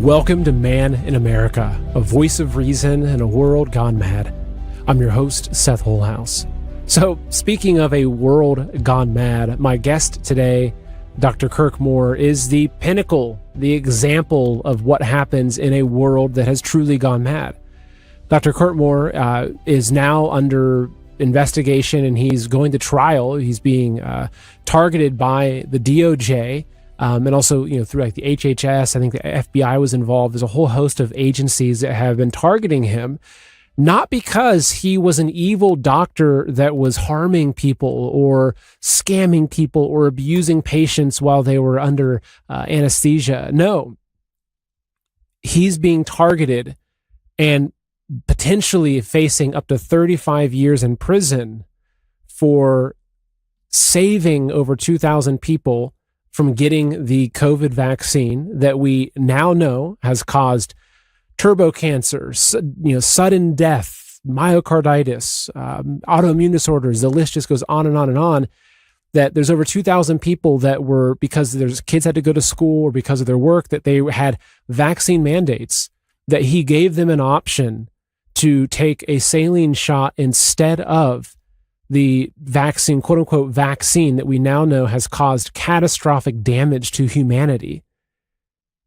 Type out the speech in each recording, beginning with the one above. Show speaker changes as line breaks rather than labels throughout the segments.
Welcome to Man in America, a voice of reason in a world gone mad. I'm your host, Seth Holhouse. So, speaking of a world gone mad, my guest today, Dr. Kirk Moore, is the pinnacle, the example of what happens in a world that has truly gone mad. Dr. Kirk Moore is now under investigation and he's going to trial. He's being targeted by the DOJ. And also, through like the HHS, I think the FBI was involved. There's a whole host of agencies that have been targeting him, not because he was an evil doctor that was harming people or scamming people or abusing patients while they were under anesthesia. No, he's being targeted and potentially facing up to 35 years in prison for saving over 2,000 people from getting the COVID vaccine that we now know has caused turbo cancer, sudden death, myocarditis, autoimmune disorders. The list just goes on and on and on. That there's over 2,000 people that were, because their kids had to go to school or because of their work, that they had vaccine mandates, that he gave them an option to take a saline shot instead of the vaccine, quote unquote, vaccine that we now know has caused catastrophic damage to humanity.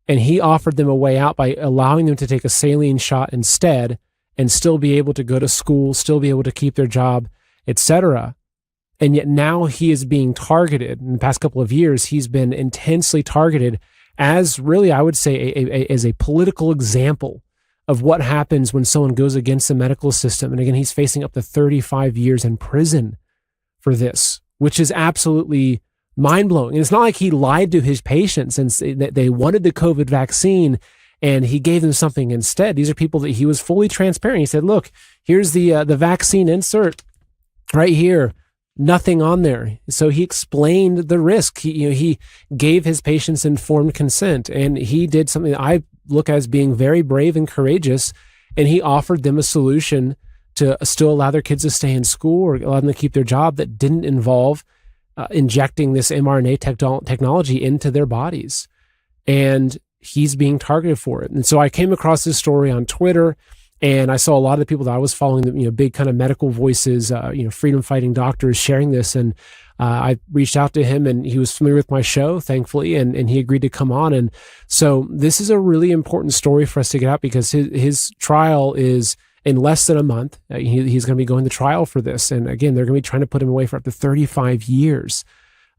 And he offered them a way out by allowing them to take a saline shot instead and still be able to go to school, still be able to keep their job, etc. And yet now he is being targeted. In the past couple of years, he's been intensely targeted as really, I would say, as a political example of what happens when someone goes against the medical system. And again, he's facing up to 35 years in prison for this, which is absolutely mind-blowing. And it's not like he lied to his patients and that they wanted the COVID vaccine and he gave them something instead. These are people that he was fully transparent. He said, look, here's the vaccine insert right here. Nothing on there. So he explained the risk. He gave his patients informed consent, and he did something that I look at as being very brave and courageous. And he offered them a solution to still allow their kids to stay in school or allow them to keep their job that didn't involve injecting this mRNA technology into their bodies. And he's being targeted for it. And so I came across this story on Twitter, and I saw a lot of the people that I was following, big kind of medical voices, freedom fighting doctors sharing this. And I reached out to him, and he was familiar with my show, thankfully, and he agreed to come on. And so this is a really important story for us to get out because his trial is in less than a month. He's going to be going to trial for this. And again, they're going to be trying to put him away for up to 35 years.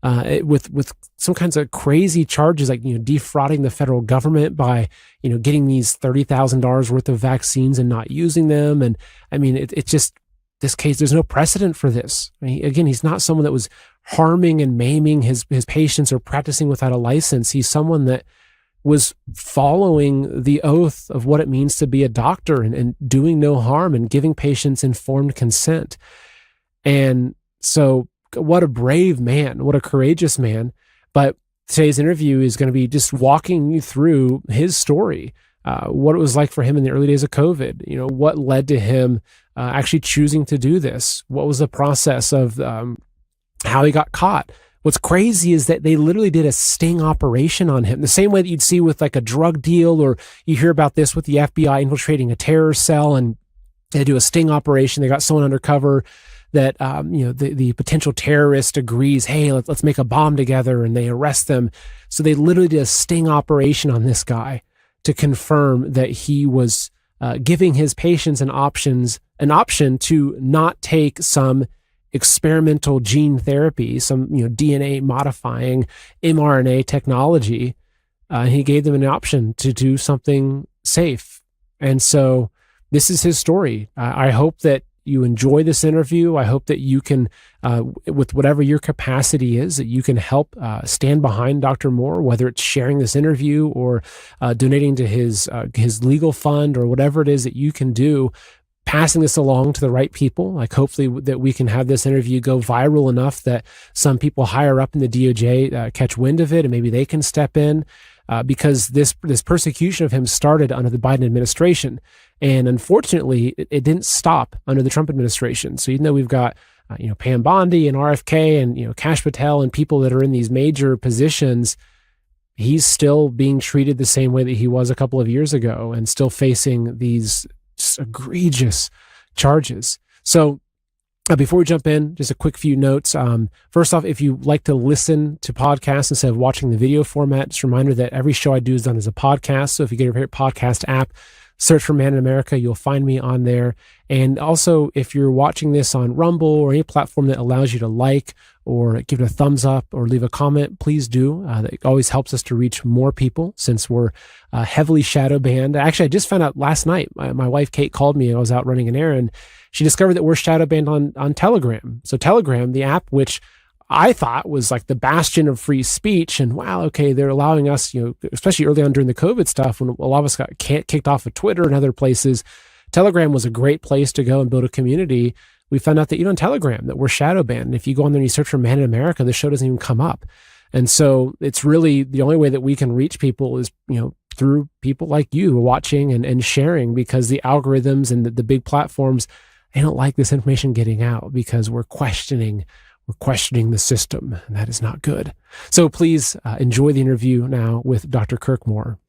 With some kinds of crazy charges like defrauding the federal government by getting these $30,000 worth of vaccines and not using them. And I mean, it's just this case. There's no precedent for this. I mean, again, he's not someone that was harming and maiming his patients or practicing without a license. He's someone that was following the oath of what it means to be a doctor and doing no harm and giving patients informed consent. And so, what a brave man, what a courageous man. But today's interview is going to be just walking you through his story, what it was like for him in the early days of COVID, what led to him actually choosing to do this. What was the process of how he got caught? What's crazy is that they literally did a sting operation on him, the same way that you'd see with like a drug deal, or you hear about this with the FBI infiltrating a terror cell and they do a sting operation. They got someone undercover that the potential terrorist agrees, hey, let's make a bomb together, and they arrest them. So they literally did a sting operation on this guy to confirm that he was giving his patients an option to not take some experimental gene therapy, some DNA modifying mRNA technology. He gave them an option to do something safe. And so this is his story. I hope that you enjoy this interview. I hope that you can, with whatever your capacity is, that you can help stand behind Dr. Moore, whether it's sharing this interview or donating to his legal fund or whatever it is that you can do, passing this along to the right people. Like hopefully that we can have this interview go viral enough that some people higher up in the DOJ catch wind of it and maybe they can step in. Because this persecution of him started under the Biden administration. And unfortunately, it didn't stop under the Trump administration. So even though we've got Pam Bondi and RFK and Kash Patel and people that are in these major positions, he's still being treated the same way that he was a couple of years ago and still facing these egregious charges. So before we jump in, just a quick few notes. First off, if you like to listen to podcasts instead of watching the video format, just a reminder that every show I do is done as a podcast. So if you get your favorite podcast app, search for Man in America, you'll find me on there. And also, if you're watching this on Rumble or any platform that allows you to like or give it a thumbs up or leave a comment, please do. That always helps us to reach more people since we're heavily shadow banned. Actually, I just found out last night, my wife, Kate, called me. I was out running an errand. She discovered that we're shadow banned on Telegram. So Telegram, the app, which I thought was like the bastion of free speech, and wow, okay, they're allowing us, especially early on during the COVID stuff, when a lot of us got kicked off of Twitter and other places, Telegram was a great place to go and build a community. We found out that even on Telegram that we're shadow banned. And if you go on there and you search for Man in America, the show doesn't even come up. And so it's really the only way that we can reach people is, through people like you watching and sharing, because the algorithms and the big platforms, they don't like this information getting out because we're questioning the system, and that is not good. So please enjoy the interview now with Dr. Kirk Moore.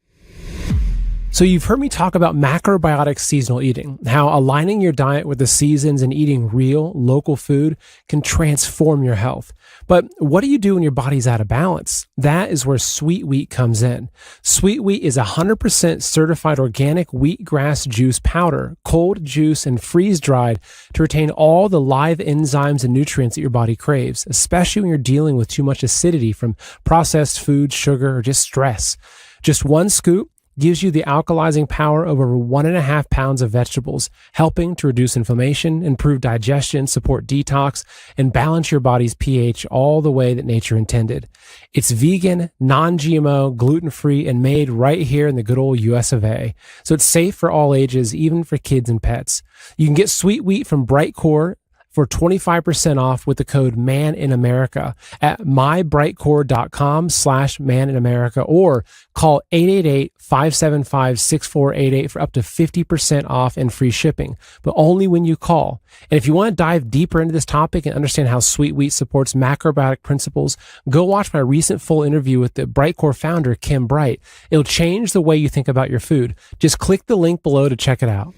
So you've heard me talk about macrobiotic seasonal eating, how aligning your diet with the seasons and eating real, local food can transform your health. But what do you do when your body's out of balance? That is where Sweet Wheat comes in. Sweet Wheat is 100% certified organic wheatgrass juice powder, cold juice and freeze-dried to retain all the live enzymes and nutrients that your body craves, especially when you're dealing with too much acidity from processed food, sugar, or just stress. Just one scoop gives you the alkalizing power of over 1.5 pounds of vegetables, helping to reduce inflammation, improve digestion, support detox, and balance your body's pH all the way that nature intended. It's vegan, non-GMO, gluten-free, and made right here in the good old US of A. So it's safe for all ages, even for kids and pets. You can get Sweet Wheat from Brightcore for 25% off with the code MANINAMERICA at mybrightcore.com/MANINAMERICA or call 888-575-6488 for up to 50% off and free shipping, but only when you call. And if you want to dive deeper into this topic and understand how Sweet Wheat supports macrobiotic principles, go watch my recent full interview with the Brightcore founder, Kim Bright. It'll change the way you think about your food. Just click the link below to check it out.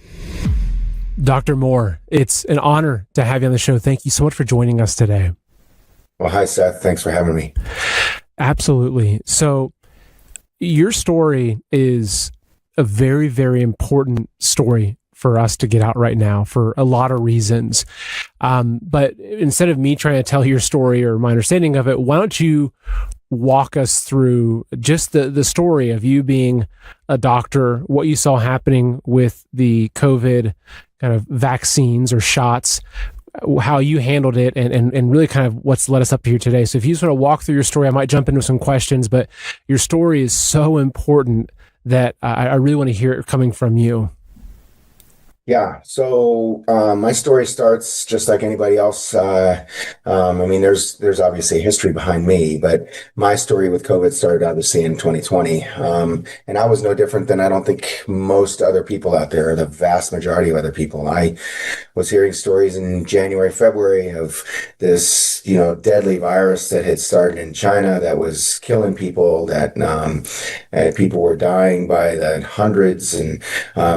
Dr. Moore, it's an honor to have you on the show. Thank you so much for joining us today.
Well, hi, Seth. Thanks for having me.
Absolutely. So your story is a very, very important story for us to get out right now for a lot of reasons. But instead of me trying to tell your story or my understanding of it, why don't you walk us through just the story of you being a doctor, what you saw happening with the COVID kind of vaccines or shots, how you handled it, and really kind of what's led us up to here today. So if you sort of walk through your story, I might jump into some questions, but your story is so important that I really want to hear it coming from you.
Yeah. So my story starts just like anybody else. I mean, there's obviously a history behind me, but my story with COVID started obviously in 2020. And I was no different than I don't think most other people out there, or the vast majority of other people. I was hearing stories in January, February of this, deadly virus that had started in China that was killing people, that people were dying by the hundreds, and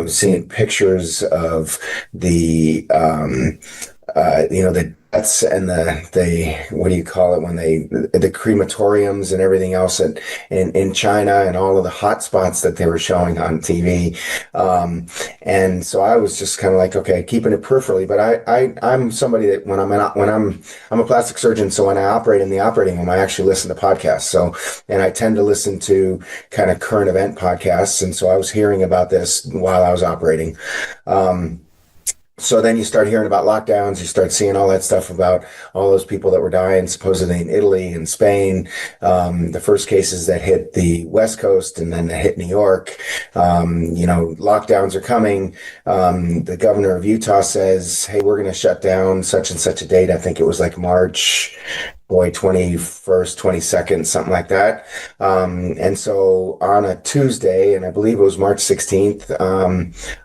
seeing pictures of the deaths and the what do you call it when the crematoriums and everything else in China, and all of the hot spots that they were showing on TV. And so I was just kind of like, okay, keeping it peripherally, but I'm somebody that when I'm a plastic surgeon. So when I operate in the operating room, I actually listen to podcasts. So, and I tend to listen to kind of current event podcasts. And so I was hearing about this while I was operating. So then you start hearing about lockdowns, you start seeing all that stuff about all those people that were dying supposedly in Italy and Spain. The first cases that hit the West Coast and then that hit New York. Lockdowns are coming. The governor of Utah says, hey, we're going to shut down such and such a date. I think it was like March boy, 21st, 22nd, something like that. And so on a Tuesday, and I believe it was March 16th,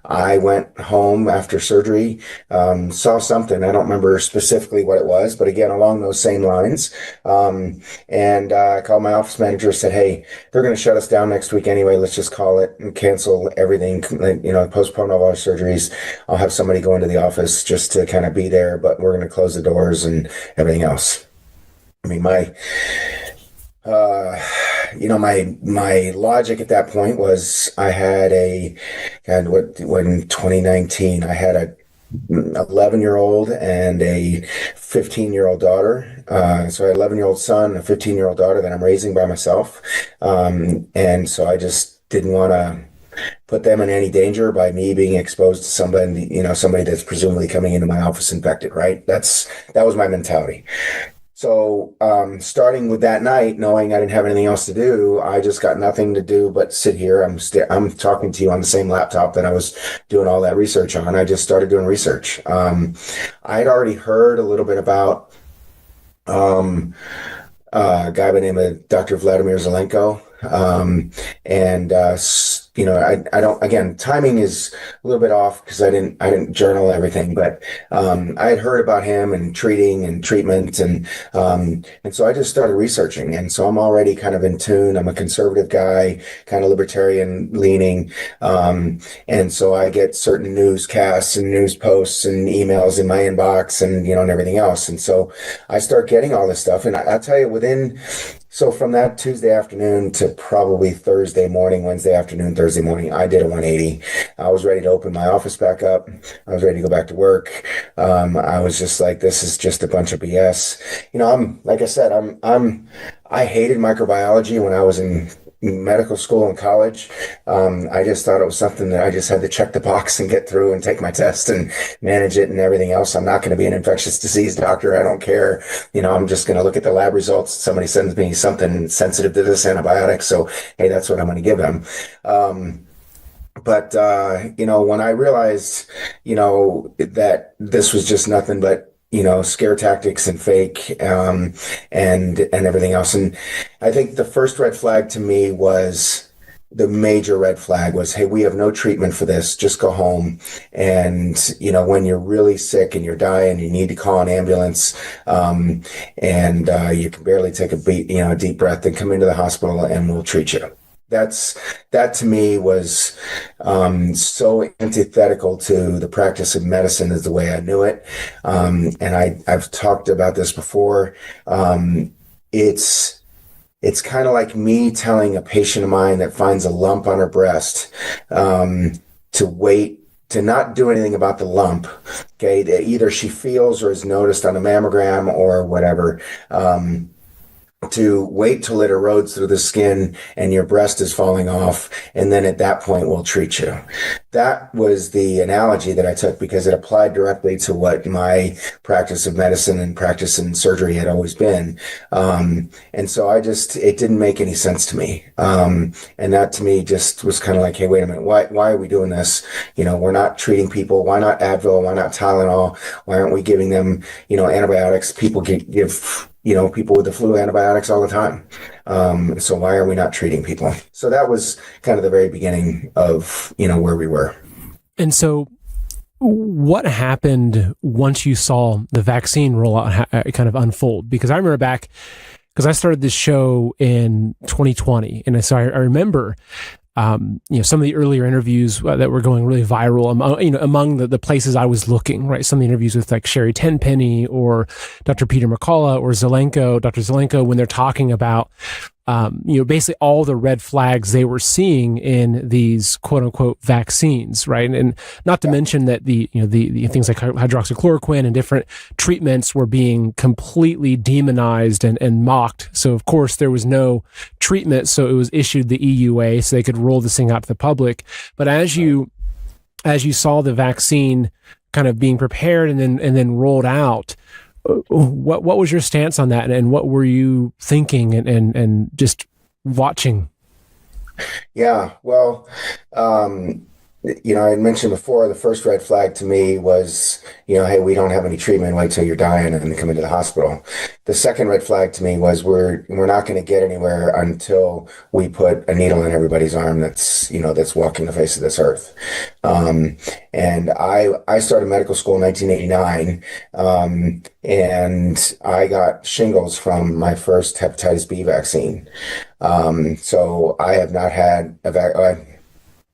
I went home after surgery, saw something. I don't remember specifically what it was, but again, along those same lines. And I called my office manager, said, hey, they're going to shut us down next week anyway. Let's just call it and cancel everything, postpone all our surgeries. I'll have somebody go into the office just to kind of be there, but we're going to close the doors and everything else. I mean, my logic at that point was when 2019, I had a 11-year-old and a 15-year-old daughter. So I had an 11-year-old son, a 15-year-old daughter that I'm raising by myself. And so I just didn't want to put them in any danger by me being exposed to somebody that's presumably coming into my office infected, right? That was my mentality. So, starting with that night, knowing I didn't have anything else to do, I just got nothing to do but sit here. I'm talking to you on the same laptop that I was doing all that research on. I just started doing research. I had already heard a little bit about a guy by the name of Dr. Vladimir Zelenko. I don't, again, timing is a little bit off because I didn't journal everything, but, I had heard about him and treating and treatment. And so I just started researching. And so I'm already kind of in tune. I'm a conservative guy, kind of libertarian leaning. And so I get certain newscasts and news posts and emails in my inbox and everything else. And so I start getting all this stuff. And I'll tell you, so from that Tuesday afternoon to probably Wednesday afternoon, Thursday morning, I did a 180. I was ready to open my office back up. I was ready to go back to work. I was just like, this is just a bunch of BS. Like I said, I hated microbiology when I was in medical school and college. I just thought it was something that I just had to check the box and get through and take my test and manage it and everything else. I'm not going to be an infectious disease doctor. I don't care. I'm just going to look at the lab results. Somebody sends me something sensitive to this antibiotic. So, hey, that's what I'm going to give them. But when I realized, that this was just nothing but scare tactics and fake, and everything else. And I think the first red flag to me the major red flag was, hey, we have no treatment for this. Just go home. And, when you're really sick and you're dying, you need to call an ambulance. And you can barely take a deep breath and come into the hospital and we'll treat you. That to me was so antithetical to the practice of medicine as the way I knew it. And I've talked about this before. It's kind of like me telling a patient of mine that finds a lump on her breast to wait, to not do anything about the lump. Okay, that either she feels or is noticed on a mammogram or whatever. To wait till it erodes through the skin and your breast is falling off, and then at that point we'll treat you. That was the analogy that I took because it applied directly to what my practice of medicine and practice in surgery had always been. And so it didn't make any sense to me. And that to me just was kind of like, hey, wait a minute, why are we doing this? We're not treating people. Why not Advil? Why not Tylenol? Why aren't we giving them, antibiotics? People give people with the flu antibiotics all the time. So why are we not treating people? So that was kind of the very beginning of, where we were.
And so what happened once you saw the vaccine rollout kind of unfold? Because I remember back, because I started this show in 2020. And so I remember some of the earlier interviews that were going really viral among the places I was looking, right? Some of the interviews with like Sherry Tenpenny or Dr. Peter McCullough or Dr. Zelenko, when they're talking about, basically all the red flags they were seeing in these quote unquote vaccines, right? And not to mention that the things like hydroxychloroquine and different treatments were being completely demonized and mocked. So of course there was no treatment. So it was issued the EUA so they could roll this thing out to the public. But as you saw the vaccine kind of being prepared and then rolled out, what was your stance on that, and what were you thinking and just watching?
Yeah, well, I mentioned before, the first red flag to me was, hey, we don't have any treatment. Wait till you're dying and then come into the hospital. The second red flag to me was we're not going to get anywhere until we put a needle in everybody's arm that's walking the face of this earth. And I started medical school in 1989, and I got shingles from my first hepatitis B vaccine. So I have not had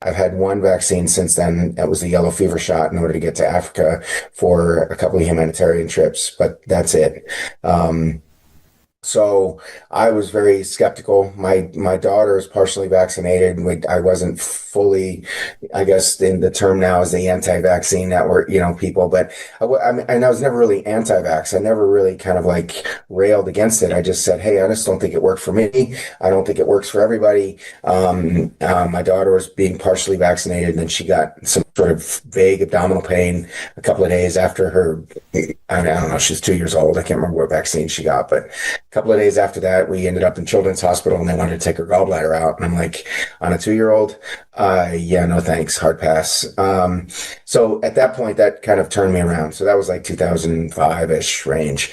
I've had one vaccine since then. That was the yellow fever shot in order to get to Africa for a couple of humanitarian trips, but that's it. So I was very skeptical. My daughter is partially vaccinated. I wasn't fully, I guess the term now is the anti-vaccine network, people, but I was never really anti-vax. I never really kind of like railed against it. I just said, hey, I just don't think it worked for me. I don't think it works for everybody. My daughter was being partially vaccinated and she got some sort of vague abdominal pain a couple of days after her, I don't know, she's 2 years old. I can't remember what vaccine she got, but couple of days after that, we ended up in Children's Hospital and they wanted to take her gallbladder out. And I'm like, on a 2-year-old? Yeah, no thanks, hard pass. So at that point, that kind of turned me around. So that was like 2005-ish range.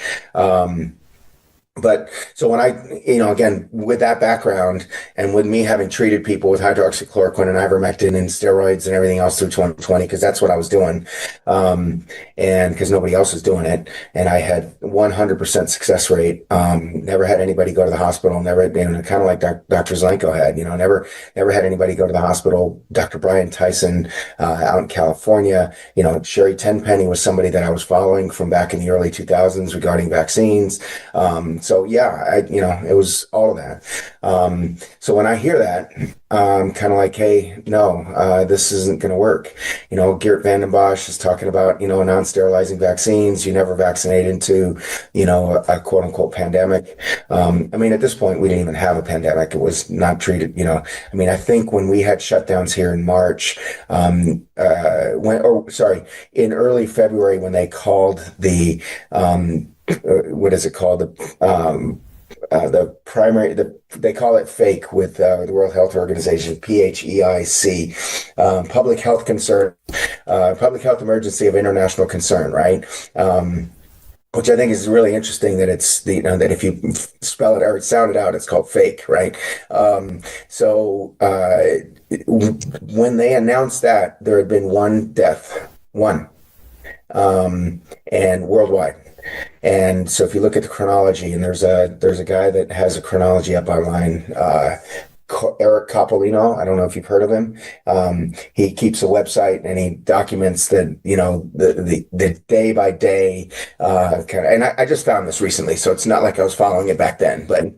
But so when again, with that background and with me having treated people with hydroxychloroquine and ivermectin and steroids and everything else through 2020, because that's what I was doing, and because nobody else was doing it, and I had 100% success rate, never had anybody go to the hospital, never, kind of like Dr. Zelenko had, never had anybody go to the hospital. Dr. Brian Tyson, out in California, Sherry Tenpenny was somebody that I was following from back in the early 2000s regarding vaccines. So yeah, it was all of that. So when I hear that, kind of like, hey, no, this isn't going to work. Geert Vanden Bossche is talking about, non-sterilizing vaccines. You never vaccinate into, a quote unquote pandemic. At this point, we didn't even have a pandemic. It was not treated, I think when we had shutdowns here in March, in early February, when they called the, what is it called? They call it FAKE with the World Health Organization, PHEIC, public health concern, public health emergency of international concern, right? Which I think is really interesting that it's that if you spell it or sound it out, it's called FAKE, right? When they announced that, there had been one death, and worldwide. And so if you look at the chronology, and there's a guy that has a chronology up online, Eric Coppolino. I don't know if you've heard of him. He keeps a website and he documents the day by day, and I just found this recently, so it's not like I was following it back then, but,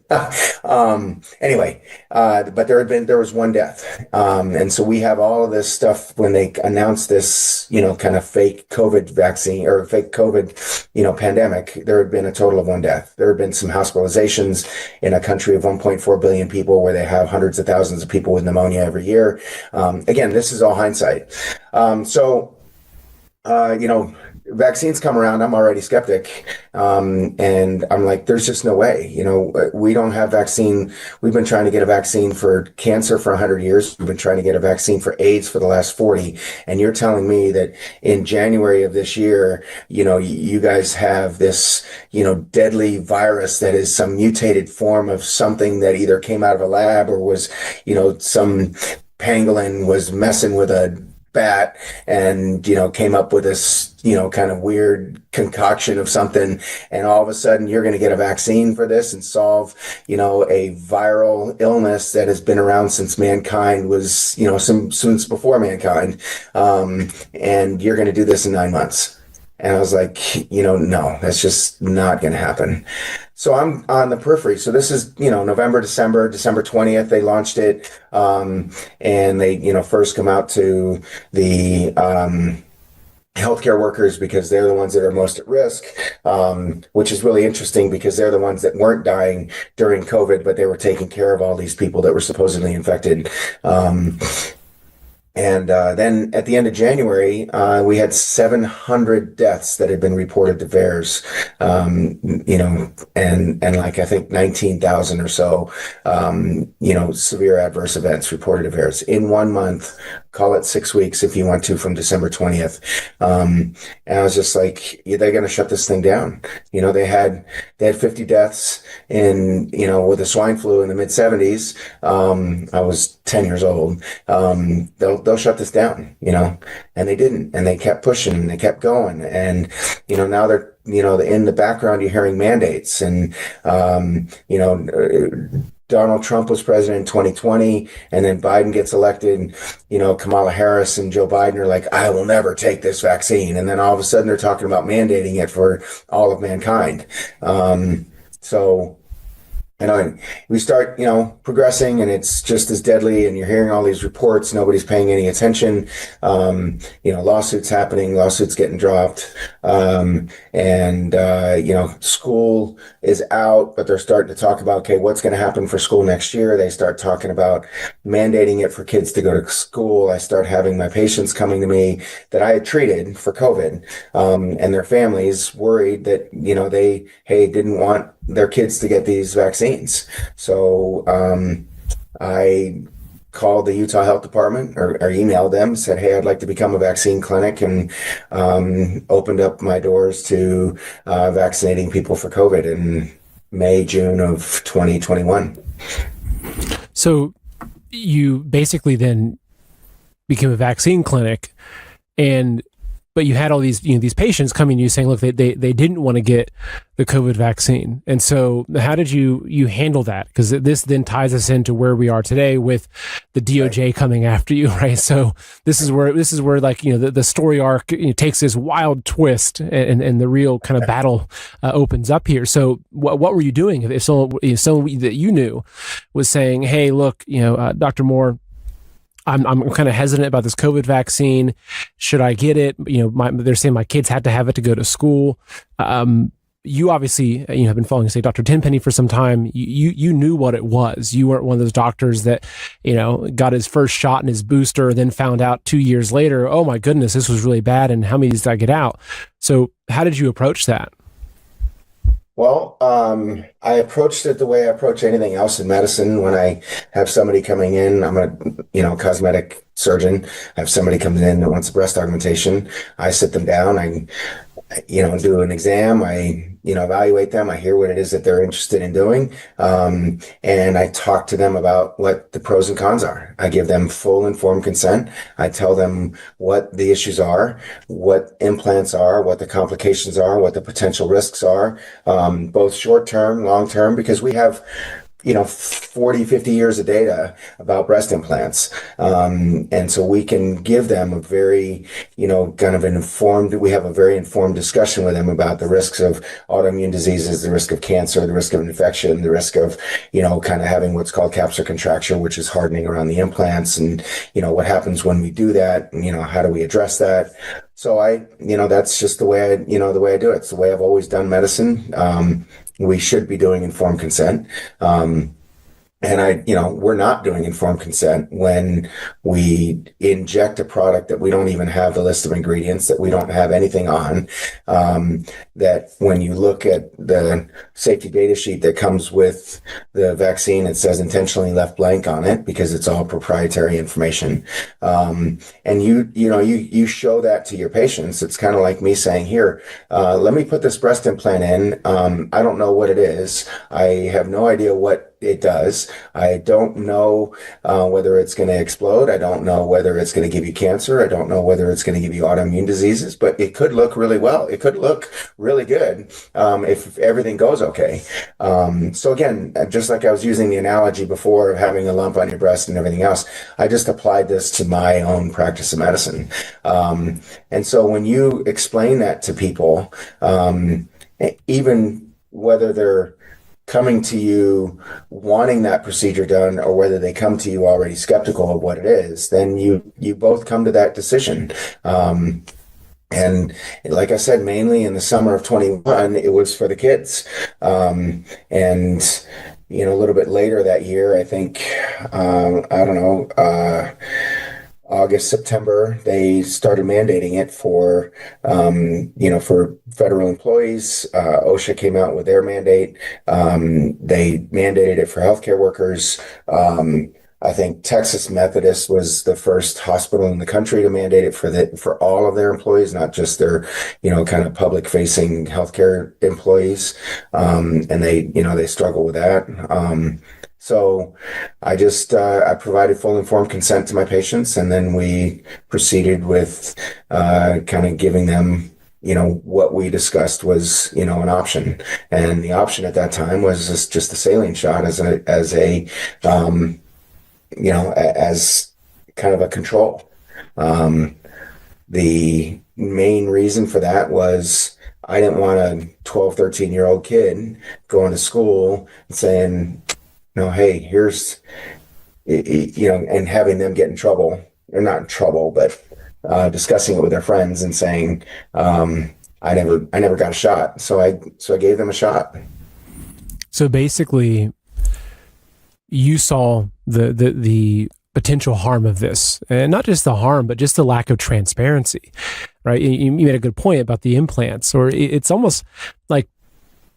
anyway, but there was one death. And so we have all of this stuff when they announced this, kind of fake COVID vaccine or fake COVID, pandemic. There had been a total of one death. There had been some hospitalizations in a country of 1.4 billion people where they have hundreds of thousands of people with pneumonia every year. Again, this is all hindsight. Vaccines come around, I'm already skeptic. And I'm like, there's just no way, we don't have vaccine. We've been trying to get a vaccine for cancer for 100 years. We've been trying to get a vaccine for AIDS for the last 40. And you're telling me that in January of this year, you guys have this, deadly virus that is some mutated form of something that either came out of a lab or was, some pangolin was messing with a bat and, came up with this, kind of weird concoction of something. And all of a sudden you're going to get a vaccine for this and solve, a viral illness that has been around since mankind was, since before mankind. And you're going to do this in 9 months. And I was like, no, that's just not going to happen. So I'm on the periphery. So this is, November 20th, they launched it. And they, first come out to the, healthcare workers because they're the ones that are most at risk, which is really interesting because they're the ones that weren't dying during COVID, but they were taking care of all these people that were supposedly infected. And then at the end of January, we had 700 deaths that had been reported to VAERS, and like I think 19,000 or so, severe adverse events reported to VAERS in 1 month. Call it 6 weeks if you want to, from December 20th. And I was just like, yeah, they're going to shut this thing down. They had 50 deaths with the swine flu in the mid 70s. I was 10 years old. They'll shut this down, and they didn't, and they kept pushing and they kept going. And, now they're, in the background, you're hearing mandates and, Donald Trump was president in 2020, and then Biden gets elected. Kamala Harris and Joe Biden are like, I will never take this vaccine. And then all of a sudden they're talking about mandating it for all of mankind. So we start, progressing, and it's just as deadly, and you're hearing all these reports. Nobody's paying any attention. Lawsuits happening, lawsuits getting dropped. School is out, but they're starting to talk about, okay, what's going to happen for school next year? They start talking about mandating it for kids to go to school. I start having my patients coming to me that I had treated for COVID, and their families worried that, they didn't want their kids to get these vaccines. So I called the Utah Health Department or emailed them, said, hey, I'd like to become a vaccine clinic, and opened up my doors to vaccinating people for COVID in May, June of 2021.
So you basically then became a vaccine clinic, but you had all these, these patients coming to you saying, look, they didn't want to get the COVID vaccine. And so how did you handle that? Because this then ties us into where we are today with the DOJ coming after you, right? So this is where like, the story arc takes this wild twist, and the real kind of battle opens up here. So what were you doing if someone that you knew was saying, hey, look, Dr. Moore, I'm kind of hesitant about this COVID vaccine. Should I get it? They're saying my kids had to have it to go to school. You obviously, have been following, say, Dr. Tenpenny for some time. You knew what it was. You weren't one of those doctors that, got his first shot and his booster, then found out 2 years later, oh my goodness, this was really bad, and how many did I get out? So how did you approach that?
Well, I approached it the way I approach anything else in medicine. When I have somebody coming in, I'm a, cosmetic surgeon. I have somebody coming in that wants a breast augmentation. I sit them down. I do an exam. I, evaluate them. I hear what it is that they're interested in doing. And I talk to them about what the pros and cons are. I give them full informed consent. I tell them what the issues are, what implants are, what the complications are, what the potential risks are, both short term, long term, because we have 40, 50 years of data about breast implants. And so we can give them a very, we have a very informed discussion with them about the risks of autoimmune diseases, the risk of cancer, the risk of infection, the risk of, kind of having what's called capsular contracture, which is hardening around the implants. And, what happens when we do that? And, how do we address that? So that's just the way I do it. It's the way I've always done medicine. We should be doing informed consent. And we're not doing informed consent when we inject a product that we don't even have the list of ingredients, that we don't have anything on, that when you look at the safety data sheet that comes with the vaccine, it says intentionally left blank on it because it's all proprietary information. And you show that to your patients. It's kind of like me saying, here, let me put this breast implant in. I don't know what it is. I have no idea what it does. I don't know whether it's going to explode. I don't know whether it's going to give you cancer. I don't know whether it's going to give you autoimmune diseases, but it could look really well. It could look really good if everything goes okay. So again, just like I was using the analogy before of having a lump on your breast and everything else, I just applied this to my own practice of medicine. And so when you explain that to people, even whether they're coming to you wanting that procedure done or whether they come to you already skeptical of what it is, then you both come to that decision. And like I said, mainly in the summer of 21, it was for the kids. And a little bit later that year, I think, August, September, they started mandating it for, for federal employees. OSHA came out with their mandate. They mandated it for healthcare workers. I think Texas Methodist was the first hospital in the country to mandate it for all of their employees, not just their, kind of public facing healthcare employees. And they struggle with that. So I provided full informed consent to my patients, and then we proceeded with kind of giving them, what we discussed was, an option. And the option at that time was just a saline shot as kind of a control. The main reason for that was I didn't want a 12, 13-year-old kid going to school and saying, hey, here's, and having them get in trouble, or not in trouble, but discussing it with their friends and saying, I never got a shot. So I gave them a shot.
So basically, you saw the potential harm of this, and not just the harm, but just the lack of transparency, right? You made a good point about the implants, or it's almost like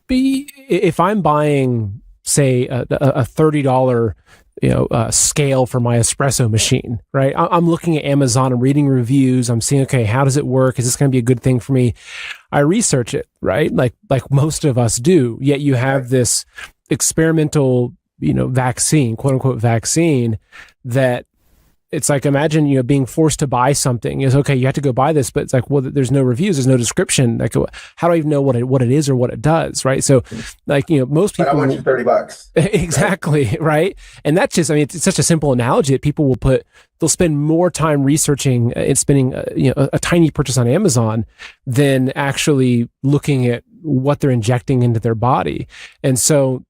if I'm buying, say, a $30 scale for my espresso machine, right? I'm looking at Amazon, I'm reading reviews, I'm seeing, okay, how does it work? Is this going to be a good thing for me? I research it, right? Like most of us do. Yet you have this experimental, vaccine, quote unquote vaccine, that it's like, imagine, being forced to buy something is okay. You have to go buy this, but it's like, well, there's no reviews, there's no description. Like, how do I even know what it is or what it does? Right. So like, most people,
but I want you $30.
Exactly. Right. And that's just, it's such a simple analogy that people they'll spend more time researching and spending, a tiny purchase on Amazon than actually looking at what they're injecting into their body. And so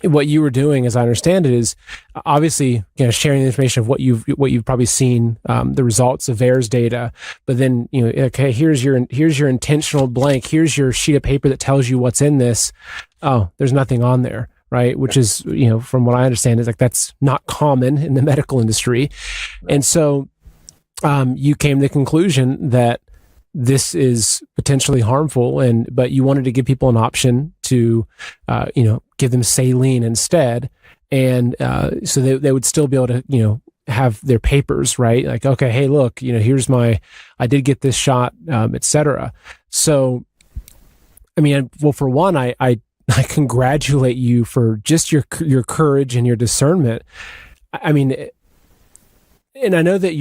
what you were doing, as I understand it, is obviously sharing the information of what you've probably seen, the results of VAERS data, but then okay, here's your intentional blank, here's your sheet of paper that tells you what's in this. Oh, there's nothing on there, right? Which is from what I understand is like that's not common in the medical industry, and so you came to the conclusion that this is potentially harmful, but you wanted to give people an option to, give them saline instead. And so they would still be able to, have their papers, right? Like, okay, hey, look, here's I did get this shot, et cetera. So, for one, I congratulate you for just your courage and your discernment. And I know that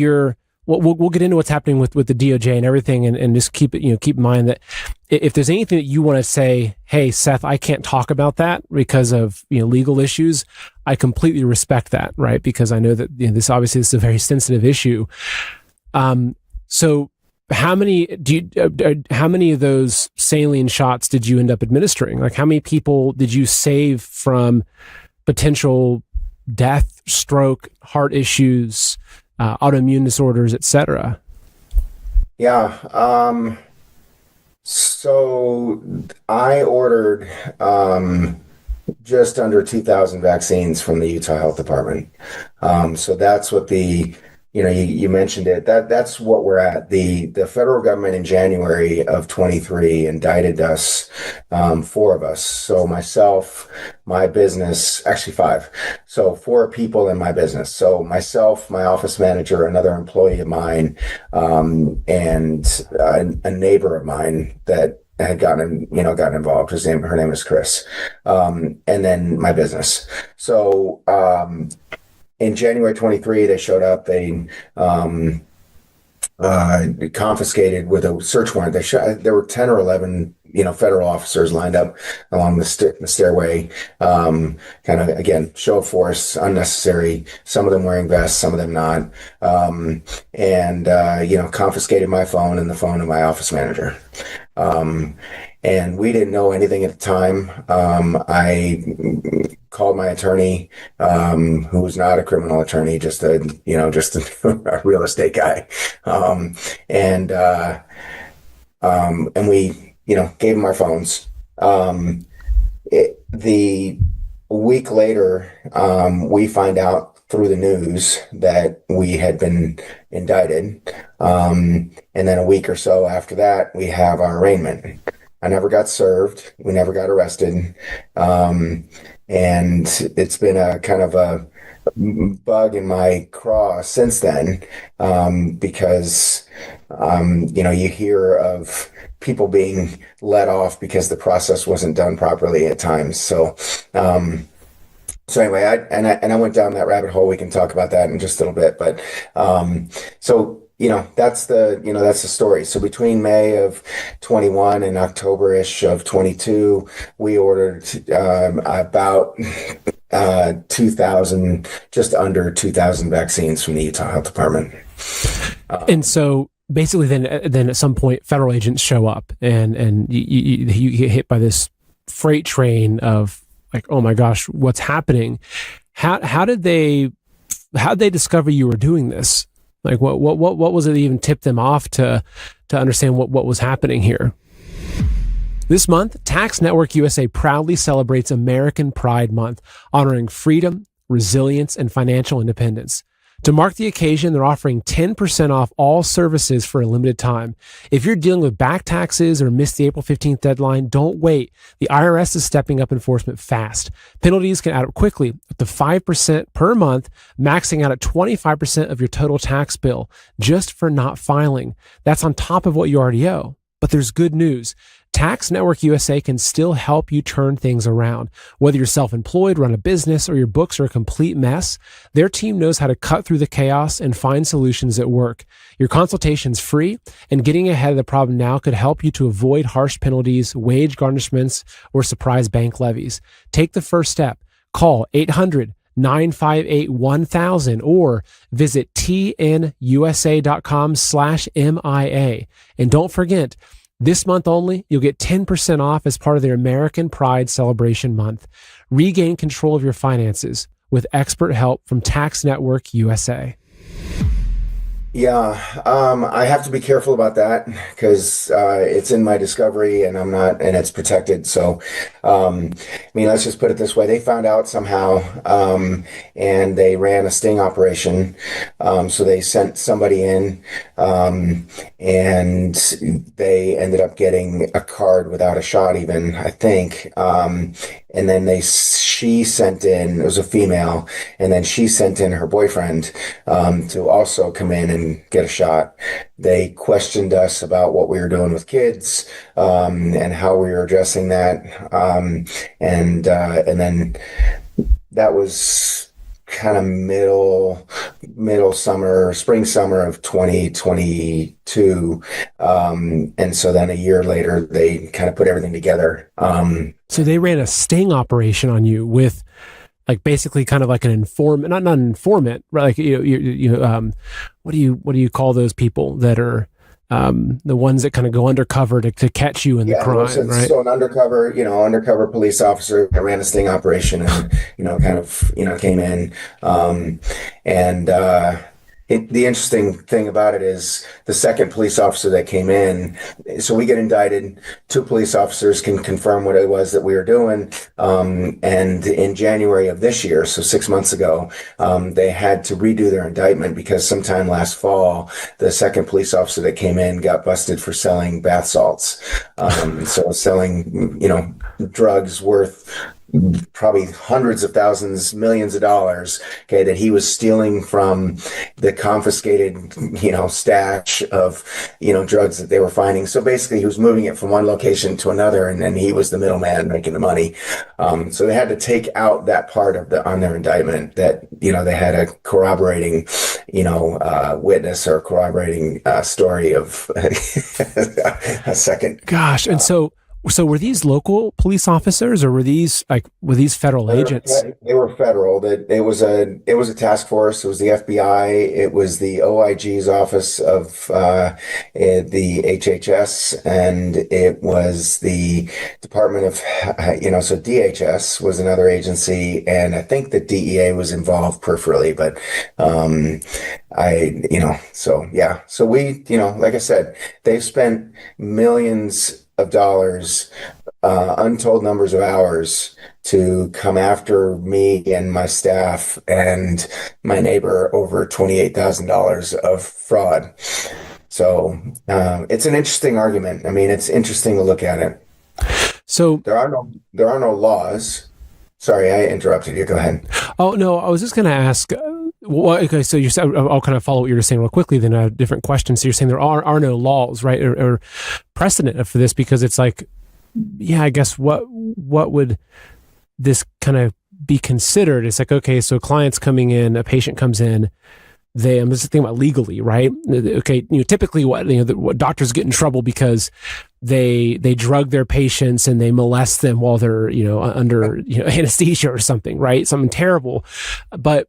we'll get into what's happening with the DOJ and everything, and just keep in mind that if there's anything that you want to say, hey, Seth, I can't talk about that because of legal issues, I completely respect that, right? Because I know that this is a very sensitive issue. So how many of those saline shots did you end up administering? Like, how many people did you save from potential death, stroke, heart issues, autoimmune disorders, etc.?
Yeah. So I ordered just under 2,000 vaccines from the Utah Health Department. So that's what you mentioned it. That's what we're at. The federal government in January of 23 indicted us, 4 of us. So myself, my business, actually 5. So 4 people in my business. So myself, my office manager, another employee of mine, and a neighbor of mine that had gotten involved. Her name is Chris. And then my business. So, in January 23, they showed up. They confiscated with a search warrant. There were 10 or 11, federal officers lined up along the stairway. Kind of, again, show of force, unnecessary. Some of them wearing vests, some of them not. And confiscated my phone and the phone of my office manager. And we didn't know anything at the time. I called my attorney, who was not a criminal attorney, just a real estate guy. And we, gave him our phones. The week later, we find out through the news that we had been indicted. And then a week or so after that, we have our arraignment. I never got served. We never got arrested. And it's been a kind of a bug in my craw since then, because, you hear of people being let off because the process wasn't done properly at times. So anyway, I went down that rabbit hole. We can talk about that in just a little bit, but that's the story. So between May of 21 and October-ish of 22, we ordered about 2,000, just under 2,000 vaccines from the Utah Health Department.
And so basically then at some point federal agents show up and you get hit by this freight train of like, oh my gosh, what's happening? How did they discover you were doing this? Like what was it that even tipped them off to understand what was happening here? This month, Tax Network USA proudly celebrates American Pride Month, honoring freedom, resilience, and financial independence. To mark the occasion, they're offering 10% off all services for a limited time. If you're dealing with back taxes or missed the April 15th deadline, don't wait. The IRS is stepping up enforcement fast. Penalties can add up quickly, up to 5% per month, maxing out at 25% of your total tax bill just for not filing. That's on top of what you already owe. But there's good news. Tax Network USA can still help you turn things around. Whether you're self-employed, run a business, or your books are a complete mess, their team knows how to cut through the chaos and find solutions that work. Your consultation's free, and getting ahead of the problem now could help you to avoid harsh penalties, wage garnishments, or surprise bank levies. Take the first step. Call 800-958-1000 or visit tnusa.com/MIA. And don't forget, this month only, you'll get 10% off as part of their American Pride Celebration Month. Regain control of your finances with expert help from Tax Network USA.
Yeah, I have to be careful about that because it's in my discovery and and it's protected. So, let's just put it this way. They found out somehow, and they ran a sting operation. So they sent somebody in, and they ended up getting a card without a shot even, I think. And then she sent in, it was a female, and then she sent in her boyfriend to also come in and get a shot. They questioned us about what we were doing with kids and how we were addressing that. And then that was kind of spring, summer of 2022. And so then a year later, they kind of put everything together.
So they ran a sting operation on you with like basically kind of like an informant, not an informant, right? Like, what do you call those people that are, the ones that kind of go undercover to catch you in the crime, right?
So an undercover police officer that ran a sting operation and, came in. The interesting thing about it is the second police officer that came in, so we get indicted, 2 police officers can confirm what it was that we were doing. And in January of this year, so 6 months ago, they had to redo their indictment because sometime last fall, the second police officer that came in got busted for selling bath salts. So selling, drugs worth probably hundreds of thousands, millions of dollars, okay, that he was stealing from the confiscated, stash of, drugs that they were finding. So basically he was moving it from one location to another, and then he was the middleman making the money. So they had to take out that part on their indictment that, they had a corroborating, witness or corroborating story of a second.
Gosh. And so were these local police officers or were these federal agents?
They were federal. It was a task force. It was the FBI. It was the OIG's office of the HHS, and it was the Department of, so DHS was another agency, and I think the DEA was involved peripherally, but So we, like I said, they've spent millions of dollars untold numbers of hours to come after me and my staff and my neighbor over $28,000 of fraud. So it's an interesting argument. I mean, it's interesting to look at it.
So
there are no laws. Sorry, I interrupted you. Go ahead.
Oh no, I was just going to ask. Okay, so you said I'll kind of follow what you're saying real quickly. Then I have different questions. So you're saying there are no laws, right, or precedent for this, because it's like, yeah, I guess what would this kind of be considered? It's like, okay, so clients coming in, a patient comes in. I'm just thinking about legally, right? Okay, typically what doctors get in trouble because they drug their patients and they molest them while they're under anesthesia or something, right? Something terrible, but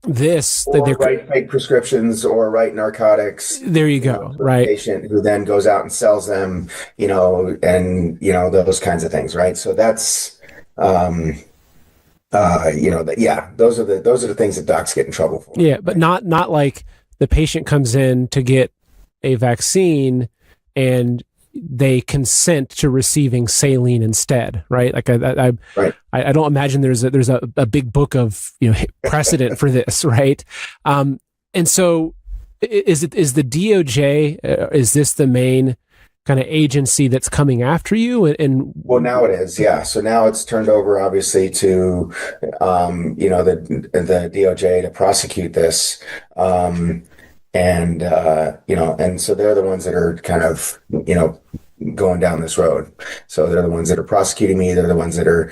or write fake prescriptions or write narcotics.
There you go, right?
Patient who then goes out and sells them, and those kinds of things, right? So that's those are the things that docs get in trouble for.
Yeah, but not like the patient comes in to get a vaccine and they consent to receiving saline instead, right? Like I don't imagine there's a big book of precedent for this, right? And so is the DOJ, is this the main kind of agency that's coming after you? And
well, now it is, yeah. So now it's turned over, obviously, to the DOJ to prosecute this, and so they're the ones that are kind of going down this road. So they're the ones that are prosecuting me. They're the ones that are,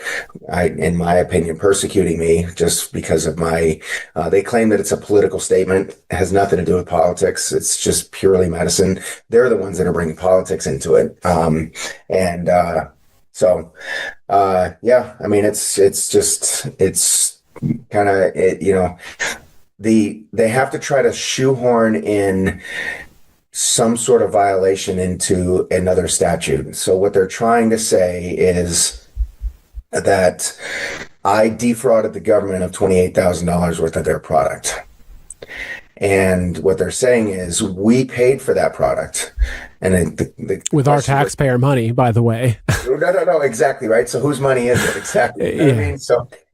in my opinion, persecuting me just because of my. They claim that it's a political statement. It has nothing to do with politics. It's just purely medicine. They're the ones that are bringing politics into it. Yeah. I mean, it's kind of they have to try to shoehorn in some sort of violation into another statute. So what they're trying to say is that I defrauded the government of $28,000 worth of their product. And what they're saying is we paid for that product. And
with our taxpayer money, by the way.
No, exactly, right? So whose money is it? Exactly.
Yeah.
I mean,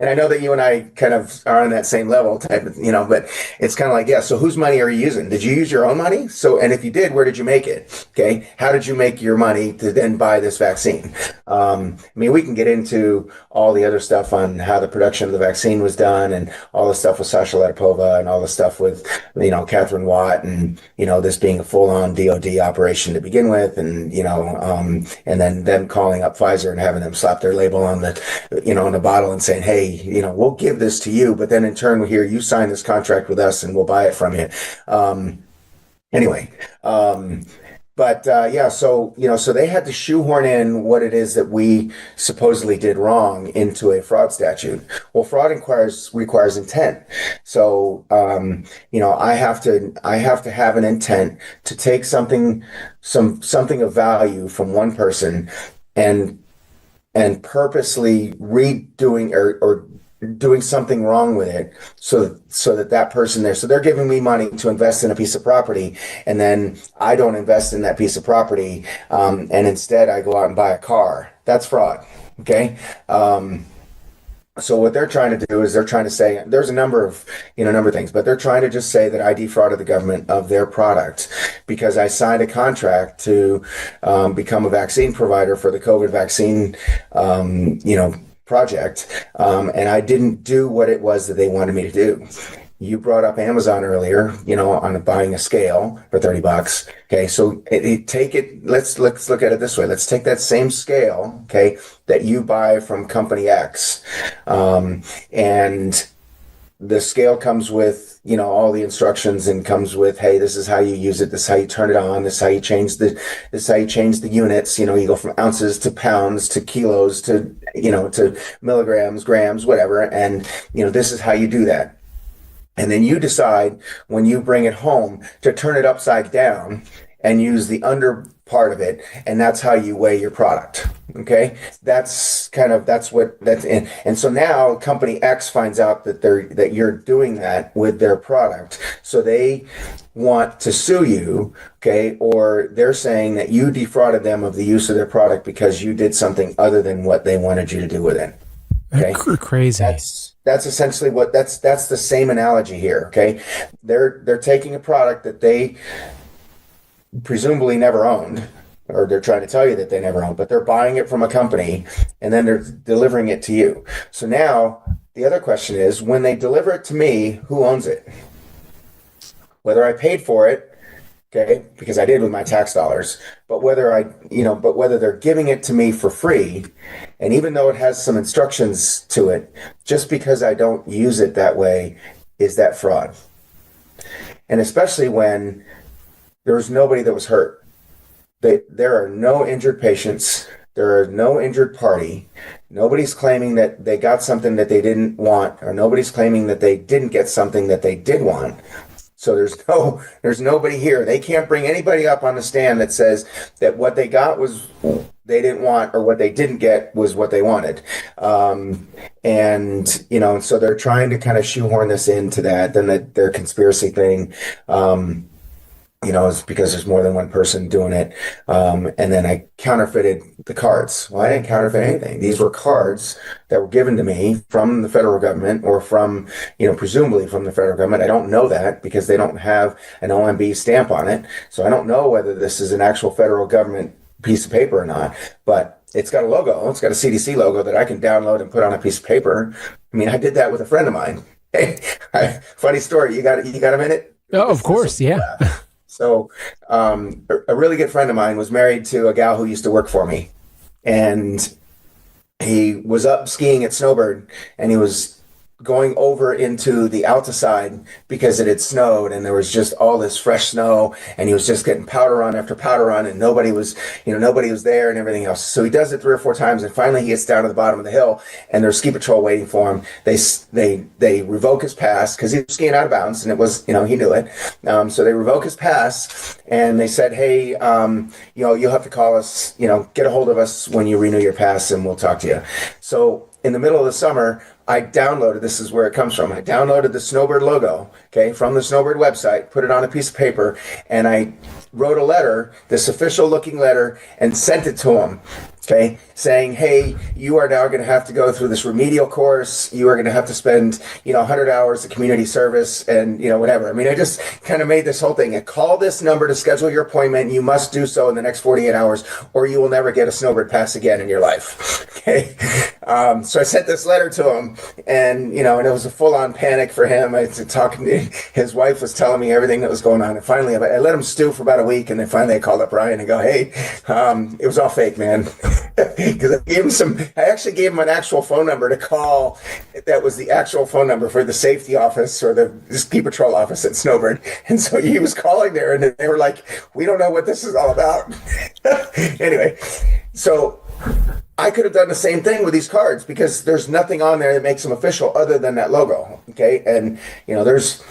and I know that you and I kind of are on that same level type of, but it's kind of like, yeah, so whose money are you using? Did you use your own money? So, and if you did, where did you make it? Okay. How did you make your money to then buy this vaccine? I mean, we can get into all the other stuff on how the production of the vaccine was done and all the stuff with Sasha Letapova and all the stuff with, Catherine Watt and, this being a full-on DOD operation to begin with. And, and then them calling up Pfizer and having them slap their label on the, on the bottle and saying, hey, we'll give this to you, but then in turn, we hear you sign this contract with us and we'll buy it from you. So they had to shoehorn in what it is that we supposedly did wrong into a fraud statute. Well, fraud requires intent. So, I have to have an intent to take something of value from one person and purposely redoing or doing something wrong with it so that person there. So they're giving me money to invest in a piece of property, and then I don't invest in that piece of property, and instead I go out and buy a car. That's fraud. Okay. So what they're trying to do is they're trying to say there's a number of things, but they're trying to just say that I defrauded the government of their product because I signed a contract to become a vaccine provider for the COVID vaccine, project, and I didn't do what it was that they wanted me to do. You brought up Amazon earlier, on buying a scale for $30. Okay, so let's look at it this way. Let's take that same scale, okay, that you buy from company X, and the scale comes with, all the instructions and comes with, hey, this is how you use it. This is how you turn it on. This is how you change the units. You go from ounces to pounds to kilos to milligrams, grams, whatever. And, this is how you do that. And then you decide when you bring it home to turn it upside down and use the under part of it, and that's how you weigh your product. Okay, that's what that's in. And so now company X finds out that you're doing that with their product, so they want to sue you. Okay, or they're saying that you defrauded them of the use of their product because you did something other than what they wanted you to do with it. Okay,
crazy.
That's essentially that's the same analogy here. Okay, they're taking a product that they presumably never owned, or they're trying to tell you that they never owned, but they're buying it from a company and then they're delivering it to you. So now the other question is, when they deliver it to me, who owns it? Whether I paid for it, okay, because I did with my tax dollars, but whether they're giving it to me for free, and even though it has some instructions to it, just because I don't use it that way, is that fraud? And especially when there was nobody that was hurt. There are no injured patients. There are no injured party. Nobody's claiming that they got something that they didn't want, or nobody's claiming that they didn't get something that they did want. So there's nobody here. They can't bring anybody up on the stand that says that what they got was they didn't want, or what they didn't get was what they wanted. And so they're trying to kind of shoehorn this into that. Then their conspiracy thing, is because there's more than one person doing it. And then I counterfeited the cards. Well, I didn't counterfeit anything. These were cards that were given to me from the federal government, or from, presumably from the federal government. I don't know that because they don't have an OMB stamp on it. So I don't know whether this is an actual federal government piece of paper or not, but it's got a logo. It's got a CDC logo that I can download and put on a piece of paper. I mean, I did that with a friend of mine. Hey, funny story. You got a minute?
Oh, of course. Yeah.
So a really good friend of mine was married to a gal who used to work for me, and he was up skiing at Snowbird, and he was going over into the Altaside because it had snowed and there was just all this fresh snow, and he was just getting powder run after powder run, and nobody was there and everything else. So he does it 3 or 4 times, and finally he gets down to the bottom of the hill, and there's ski patrol waiting for him. They revoke his pass because he was skiing out of bounds, and it was, he knew it. So they revoke his pass, and they said, hey, you'll have to call us, get a hold of us when you renew your pass, and we'll talk to you. So in the middle of the summer, this is where it comes from. I downloaded the Snowbird logo, okay, from the Snowbird website, put it on a piece of paper, and I wrote a letter, this official looking letter, and sent it to him, okay, saying, hey, you are now going to have to go through this remedial course. You are going to have to spend, 100 hours of community service and, whatever. I mean, I just kind of made this whole thing. Call this number to schedule your appointment. You must do so in the next 48 hours, or you will never get a Snowbird pass again in your life. Okay. So I sent this letter to him, and, and it was a full-on panic for him. His wife was telling me everything that was going on. And finally, I let him stew for about a week. And then finally I called up Ryan and go, hey, it was all fake, man. Because I actually gave him an actual phone number to call. That was the actual phone number for the safety office, or the ski patrol office at Snowbird. And so he was calling there, and they were like, we don't know what this is all about. Anyway, so I could have done the same thing with these cards, because there's nothing on there that makes them official other than that logo. Okay. And, there's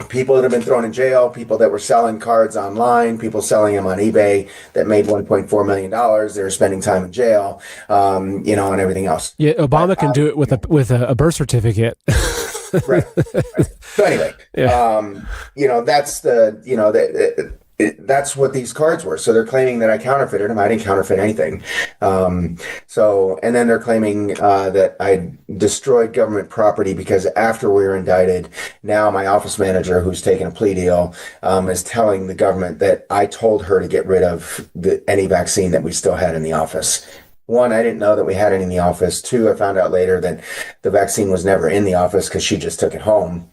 people that have been thrown in jail, people that were selling cards online, people selling them on eBay that made $1.4 million. They were spending time in jail, and everything else.
Yeah, Obama can do it with a birth certificate.
Right. So anyway, yeah. That's what these cards were. So they're claiming that I counterfeited them. I didn't counterfeit anything. And then they're claiming that I destroyed government property, because after we were indicted, now my office manager, who's taken a plea deal, is telling the government that I told her to get rid of any vaccine that we still had in the office. 1, I didn't know that we had it in the office. 2, I found out later that the vaccine was never in the office because she just took it home,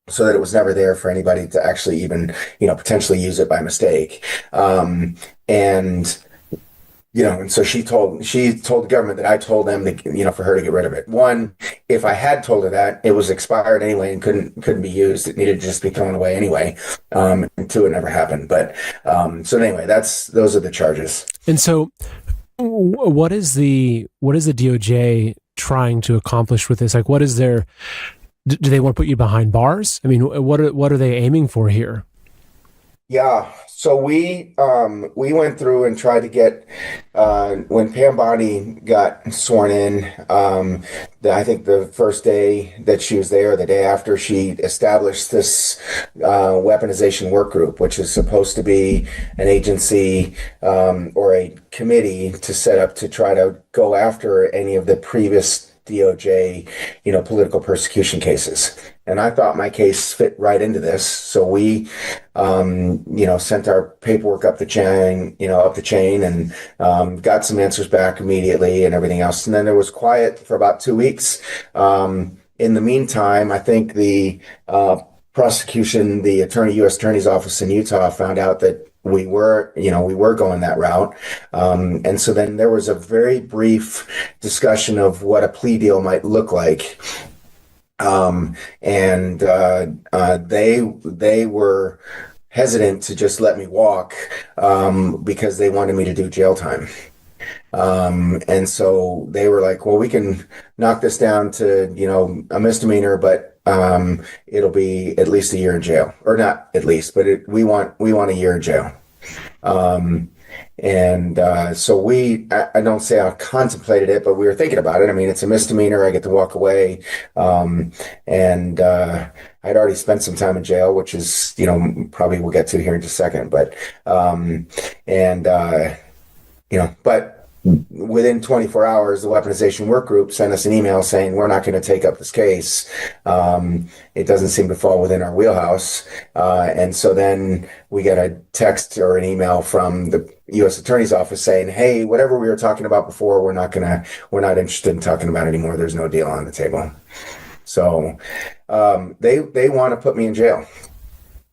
so that it was never there for anybody to actually even, potentially use it by mistake. And so she told the government that I told them to, for her to get rid of it. 1, if I had told her that, it was expired anyway and couldn't be used. It needed to just be thrown away anyway. And 2, it never happened. But, so anyway, those are the charges.
And so what is the DOJ trying to accomplish with this? Like, what is their, do they want to put you behind bars? I mean, what are they aiming for here?
Yeah, so we went through and tried to get when Pam Bondi got sworn in. I think the first day that she was there, the day after, she established this weaponization work group, which is supposed to be an agency or a committee to set up to try to go after any of the previous DOJ, political persecution cases. And I thought my case fit right into this. So we, sent our paperwork up the chain and got some answers back immediately and everything else. And then there was quiet for about 2 weeks. In the meantime, I think the prosecution, the U.S. Attorney's Office in Utah found out that we were going that route. And so then there was a very brief discussion of what a plea deal might look like. They were hesitant to just let me walk, because they wanted me to do jail time. And so they were like, well, we can knock this down to, a misdemeanor, but it'll be at least a year in jail, or not at least, but we want a year in jail. So I don't say I contemplated it, but we were thinking about it. I mean, it's a misdemeanor. I get to walk away. I'd already spent some time in jail, which is, probably we'll get to here in just a second, but within 24 hours, the weaponization work group sent us an email saying, we're not going to take up this case. It doesn't seem to fall within our wheelhouse. And so then we get a text or an email from the U.S. Attorney's Office saying, hey, whatever we were talking about before, we're not interested in talking about it anymore. There's no deal on the table. So they want to put me in jail.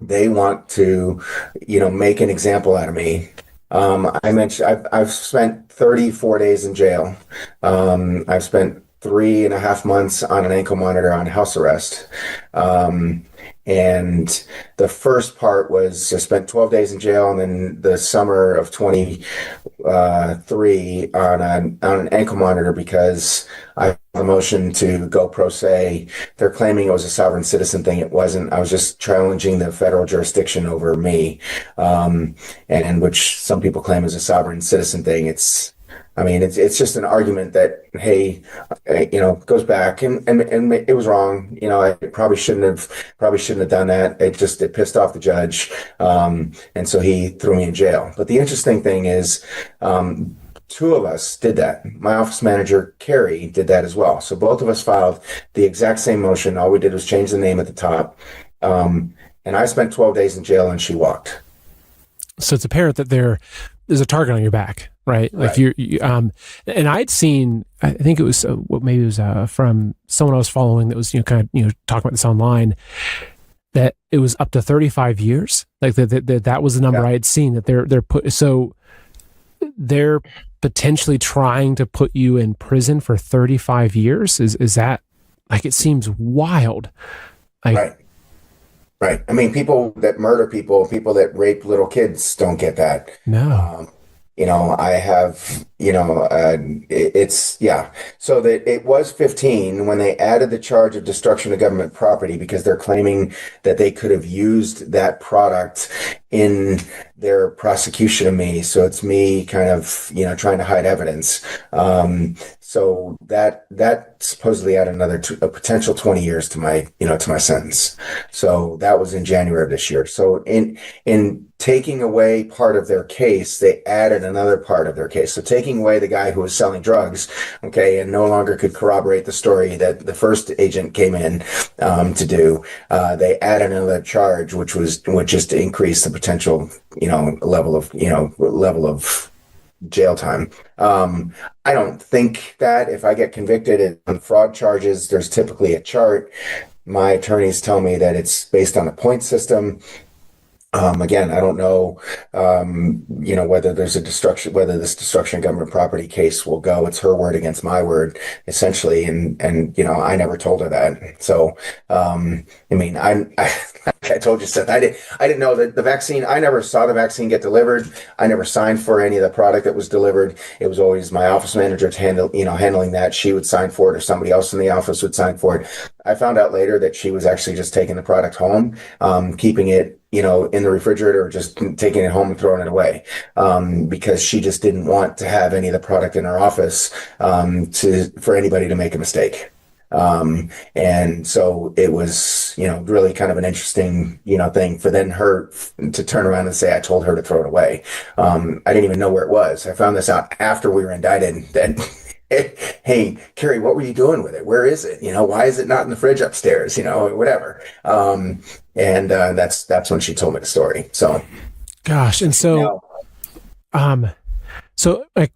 They want to, make an example out of me. I mentioned I've spent 34 days in jail. I've spent 3.5 months on an ankle monitor on house arrest. And the first part was I spent 12 days in jail, and then the summer of 23 on an ankle monitor because I have a motion to go pro se. They're claiming it was a sovereign citizen thing. It wasn't. I was just challenging the federal jurisdiction over me, and which some people claim is a sovereign citizen thing. It's just an argument that, hey, goes back and it was wrong. I probably shouldn't have done that. It pissed off the judge. And so he threw me in jail. But the interesting thing is, two of us did that. My office manager, Carrie, did that as well. So both of us filed the exact same motion. All we did was change the name at the top. And I spent 12 days in jail and she walked.
So it's apparent that there's a target on your back, right? Like
right.
And I'd seen, I think it was from someone I was following that was, talking about this online, that it was up to 35 years. Like that was the number I had seen, that they're potentially trying to put you in prison for 35 years. Is that, like, it seems wild.
Right. Right. I mean, people that murder people that rape little kids don't get that.
No.
I have, So that it was 15 when they added the charge of destruction of government property, because they're claiming that they could have used that product in their prosecution of me. So it's me kind of, trying to hide evidence. So that supposedly added a potential 20 years to my sentence. So that was in January of this year. So in taking away part of their case, they added another part of their case. So taking away the guy who was selling drugs, okay, and no longer could corroborate the story that the first agent came in to do, they added another charge, which is to increase the potential, level of jail time. I don't think that if I get convicted on fraud charges, there's typically a chart. My attorneys tell me that it's based on a point system. Again, I don't know, whether this destruction of government property case will go. It's her word against my word, essentially. And I never told her that. So, I told you, Seth, I didn't know that the vaccine, I never saw the vaccine get delivered. I never signed for any of the product that was delivered. It was always my office manager handling that. She would sign for it, or somebody else in the office would sign for it. I found out later that she was actually just taking the product home, keeping it, in the refrigerator, or just taking it home and throwing it away, because she just didn't want to have any of the product in her office, for anybody to make a mistake. And so it was, really kind of an interesting, thing for then her to turn around and say, I told her to throw it away. I didn't even know where it was. I found this out after we were indicted that, hey, Carrie, what were you doing with it? Where is it? Why is it not in the fridge upstairs? Whatever. And that's when she told me the story. So,
gosh. And so, so like,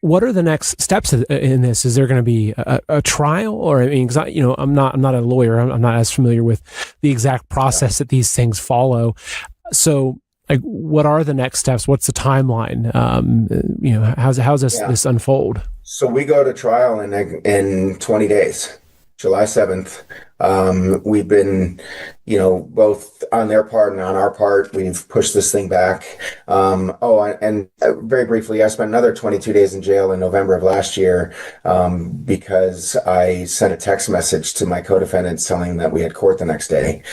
what are the next steps in this? Is there going to be a trial, or I mean, 'cause I'm not a lawyer. I'm not as familiar with the exact process that these things follow. So, like, what are the next steps? What's the timeline? How's this unfold?
So we go to trial in 20 days, July 7th. We've been, both on their part and on our part, we've pushed this thing back. And very briefly, I spent another 22 days in jail in November of last year, because I sent a text message to my co-defendants telling them that we had court the next day.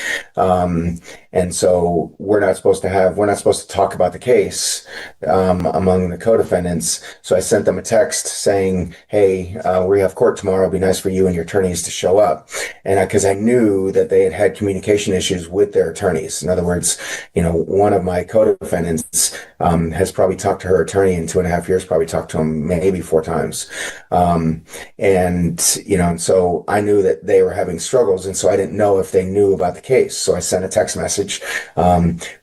And so we're not supposed to talk about the case, among the co-defendants. So I sent them a text saying, hey, we have court tomorrow. It'd be nice for you and your attorneys to show up. And because I knew that they had communication issues with their attorneys. In other words, one of my co-defendants has probably talked to her attorney in 2.5 years, probably talked to him maybe 4 times. And so I knew that they were having struggles. And so I didn't know if they knew about the case. So I sent a text message.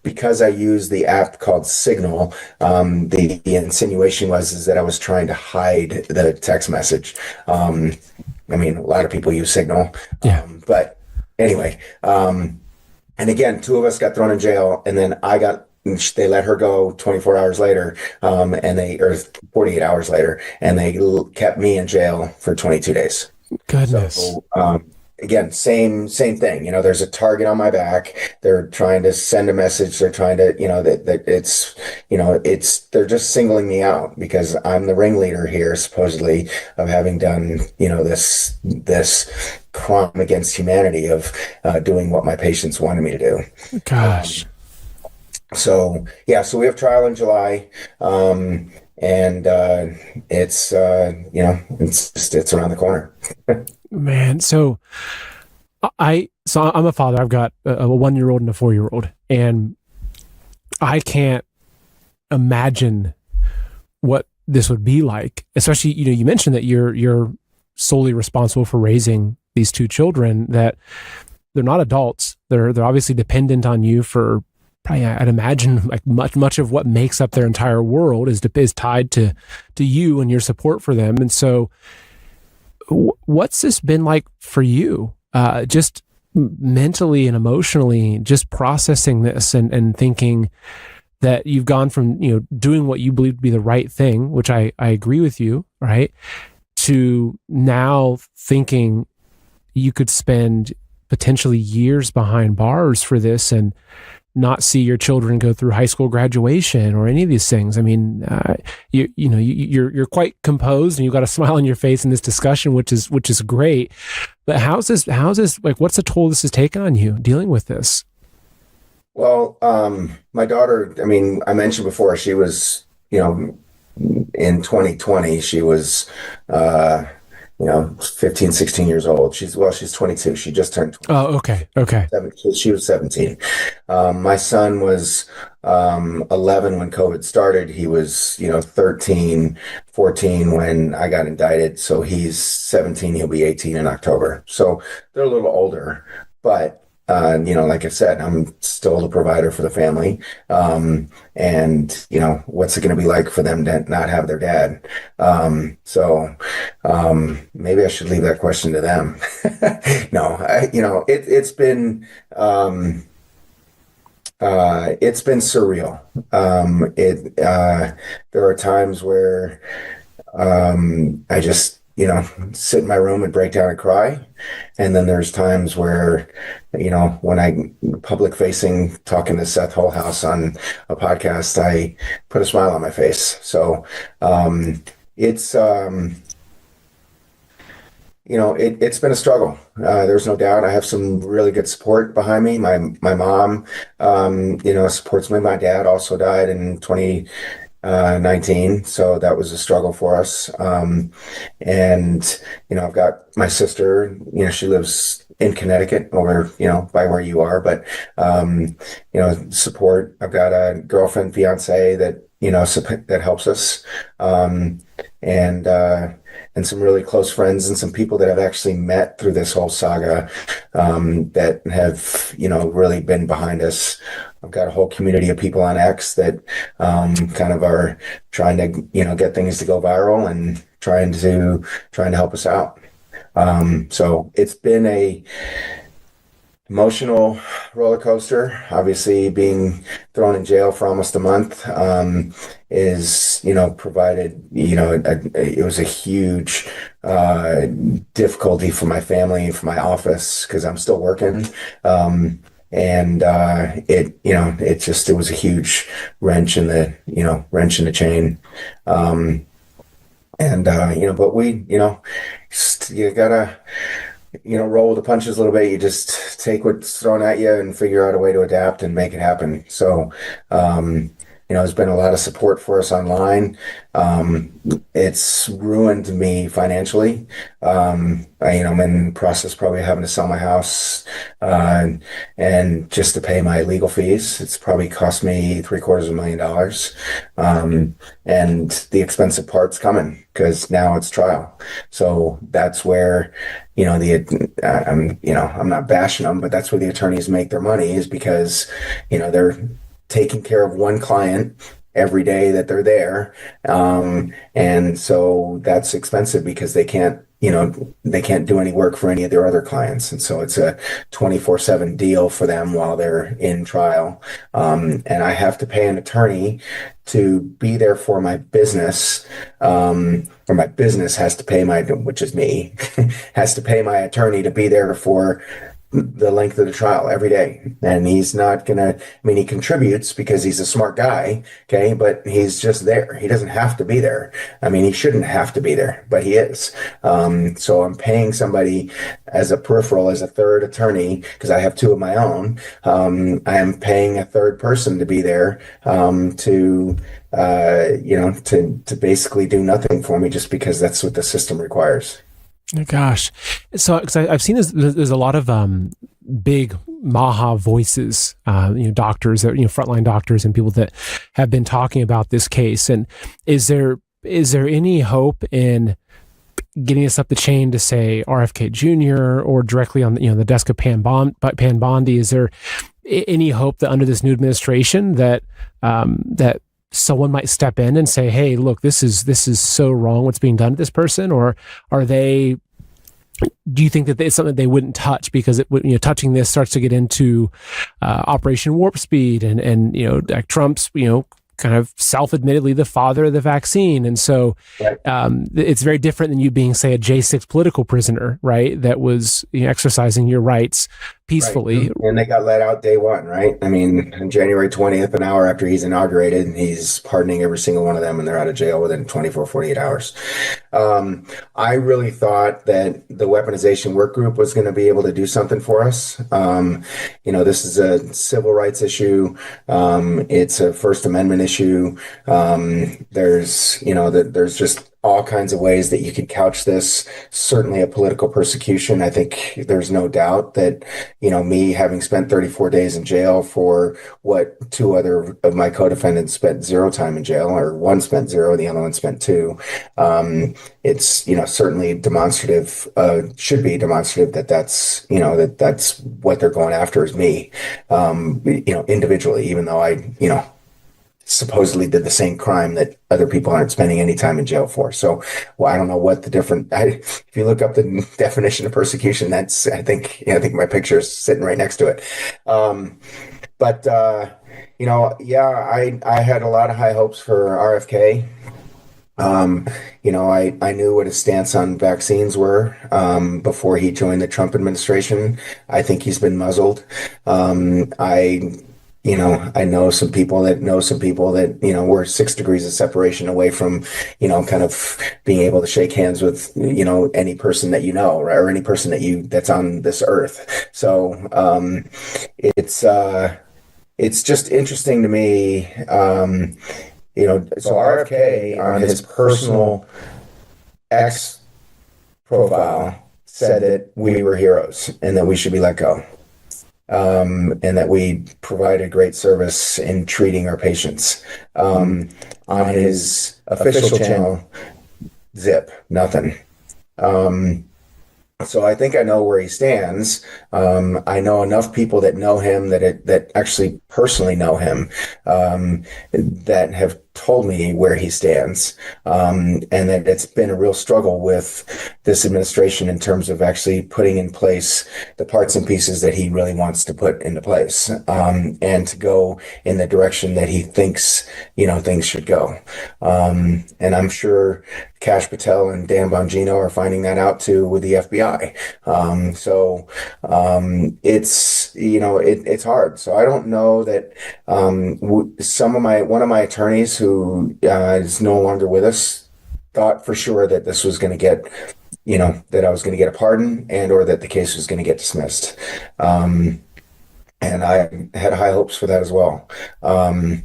Because I use the app called Signal, the insinuation is that I was trying to hide the text message. I mean, a lot of people use Signal.
Yeah.
But anyway, and again, 2 of us got thrown in jail, and then they let her go 24 hours later, or 48 hours later, and they kept me in jail for 22 days.
Goodness.
So, again, same thing. There's a target on my back. They're trying to send a message. They're trying to, they're just singling me out because I'm the ringleader here, supposedly, of having done, this crime against humanity of doing what my patients wanted me to do.
Gosh.
So we have trial in July. And it's around the corner.
Man, so I'm a father. I've got a 1-year-old and a 4-year-old, and I can't imagine what this would be like. Especially, you mentioned that you're solely responsible for raising these 2 children. That they're not adults. They're obviously dependent on you for. Probably, I'd imagine, like much of what makes up their entire world is tied to you and your support for them. And so, what's this been like for you? Just mentally and emotionally, just processing this and thinking that you've gone from doing what you believe to be the right thing, which I agree with you, right, to now thinking you could spend potentially years behind bars for this and not see your children go through high school graduation or any of these things. I mean, you're quite composed and you've got a smile on your face in this discussion, which is great. But how's this like? What's the toll this has taken on you dealing with this?
Well, my daughter. I mean, I mentioned before she was, in 2020 she was, 15, 16 years old. She's 22. She just turned 20.
Oh, okay.
She was 17. My son was 11 when COVID started. He was, 13, 14 when I got indicted. So he's 17. He'll be 18 in October. So they're a little older, but like I said, I'm still the provider for the family. And what's it going to be like for them to not have their dad? Maybe I should leave that question to them. No, it's been surreal. There are times where, I just, sit in my room and break down and cry. And then there's times where, when I public facing, talking to Seth Holhouse on a podcast, I put a smile on my it's been a struggle. There's no doubt. I have some really good support behind me. My mom, supports me. My dad also died in 2019, so that was a struggle for us. And I've got my sister. She lives in Connecticut, over by where you are, but support. I've got a girlfriend, fiance that that helps us, and some really close friends and some people that I've actually met through this whole saga, that have, really been behind us. I've got a whole community of people on X that, kind of are trying to, get things to go viral and trying to help us out. So it's been a emotional roller coaster. Obviously, being thrown in jail for almost a month, is, provided, it was a huge difficulty for my family and for my office because I'm still working. And it was a huge wrench in the chain. But you gotta, roll with the punches a little bit. You just take what's thrown at you and figure out a way to adapt and make it happen. So, there's been a lot of support for us online. It's ruined me financially. I'm in the process probably having to sell my house, and just to pay my legal fees. It's probably cost me $750,000. And the expensive part's coming because now it's trial. So that's where, I'm not bashing them, but that's where the attorneys make their money, is because, they're taking care of one client every day that they're there. And so that's expensive because they can't do any work for any of their other clients. And so it's a 24/7 deal for them while they're in trial. And I have to pay an attorney to be there for my business, or my business has to pay which is me, has to pay my attorney to be there for the length of the trial every day. And he's not gonna, he contributes because he's a smart guy. Okay. But he's just there. He doesn't have to be there. He shouldn't have to be there, but he is. So I'm paying somebody as a peripheral, as a third attorney, because I have two of my own. I am paying a third person to be there, to basically do nothing for me just because that's what the system requires.
Gosh. So, cause I've seen there's a lot of, big Maha voices, doctors that, frontline doctors and people that have been talking about this case. And is there any hope in getting us up the chain to say RFK Jr. or directly on the desk of Pam Bondi? Is there any hope that under this new administration that someone might step in and say, hey, look, this is so wrong what's being done to this person? Or do you think that it's something they wouldn't touch because touching this starts to get into Operation Warp Speed and like Trump's, kind of self-admittedly the father of the vaccine. And so
right.
It's very different than you being, say, a J6 political prisoner, right? That was exercising your rights peacefully.
Right. And they got let out day one, right? On January 20th, an hour after he's inaugurated, he's pardoning every single one of them and they're out of jail within 48 hours. I really thought that the weaponization work group was going to be able to do something for us. This is a civil rights issue. It's a First Amendment issue. There's just all kinds of ways that you could couch this. Certainly a political persecution. I think there's no doubt that, me having spent 34 days in jail for what two other of my co-defendants spent 0 time in jail, or one spent 0, the other one spent 2. It's, certainly demonstrative, should be demonstrative that that's what they're going after is me, individually, even though I, supposedly did the same crime that other people aren't spending any time in jail for. So, I don't know what the if you look up the definition of persecution, I think my picture is sitting right next to it. I had a lot of high hopes for RFK. I knew what his stance on vaccines were, before he joined the Trump administration. I think he's been muzzled. I know some people that know some people that, we're 6 degrees of separation away from, kind of being able to shake hands with, any person that right, or any person that's on this earth. So, it's just interesting to me. So RFK on his personal X profile said that we were heroes and that we should be let go. And that we provided great service in treating our patients. On his official channel, zip, nothing. So I think I know where he stands. I know enough people that know him, that actually personally know him, that have told me where he stands, and that it's been a real struggle with this administration in terms of actually putting in place the parts and pieces that he really wants to put into place, and to go in the direction that he thinks, things should go. And I'm sure Kash Patel and Dan Bongino are finding that out too with the FBI. So it's hard. So I don't know that one of my attorneys who is no longer with us thought for sure that this was going to get, that I was going to get a pardon or that the case was going to get dismissed. And I had high hopes for that as well. I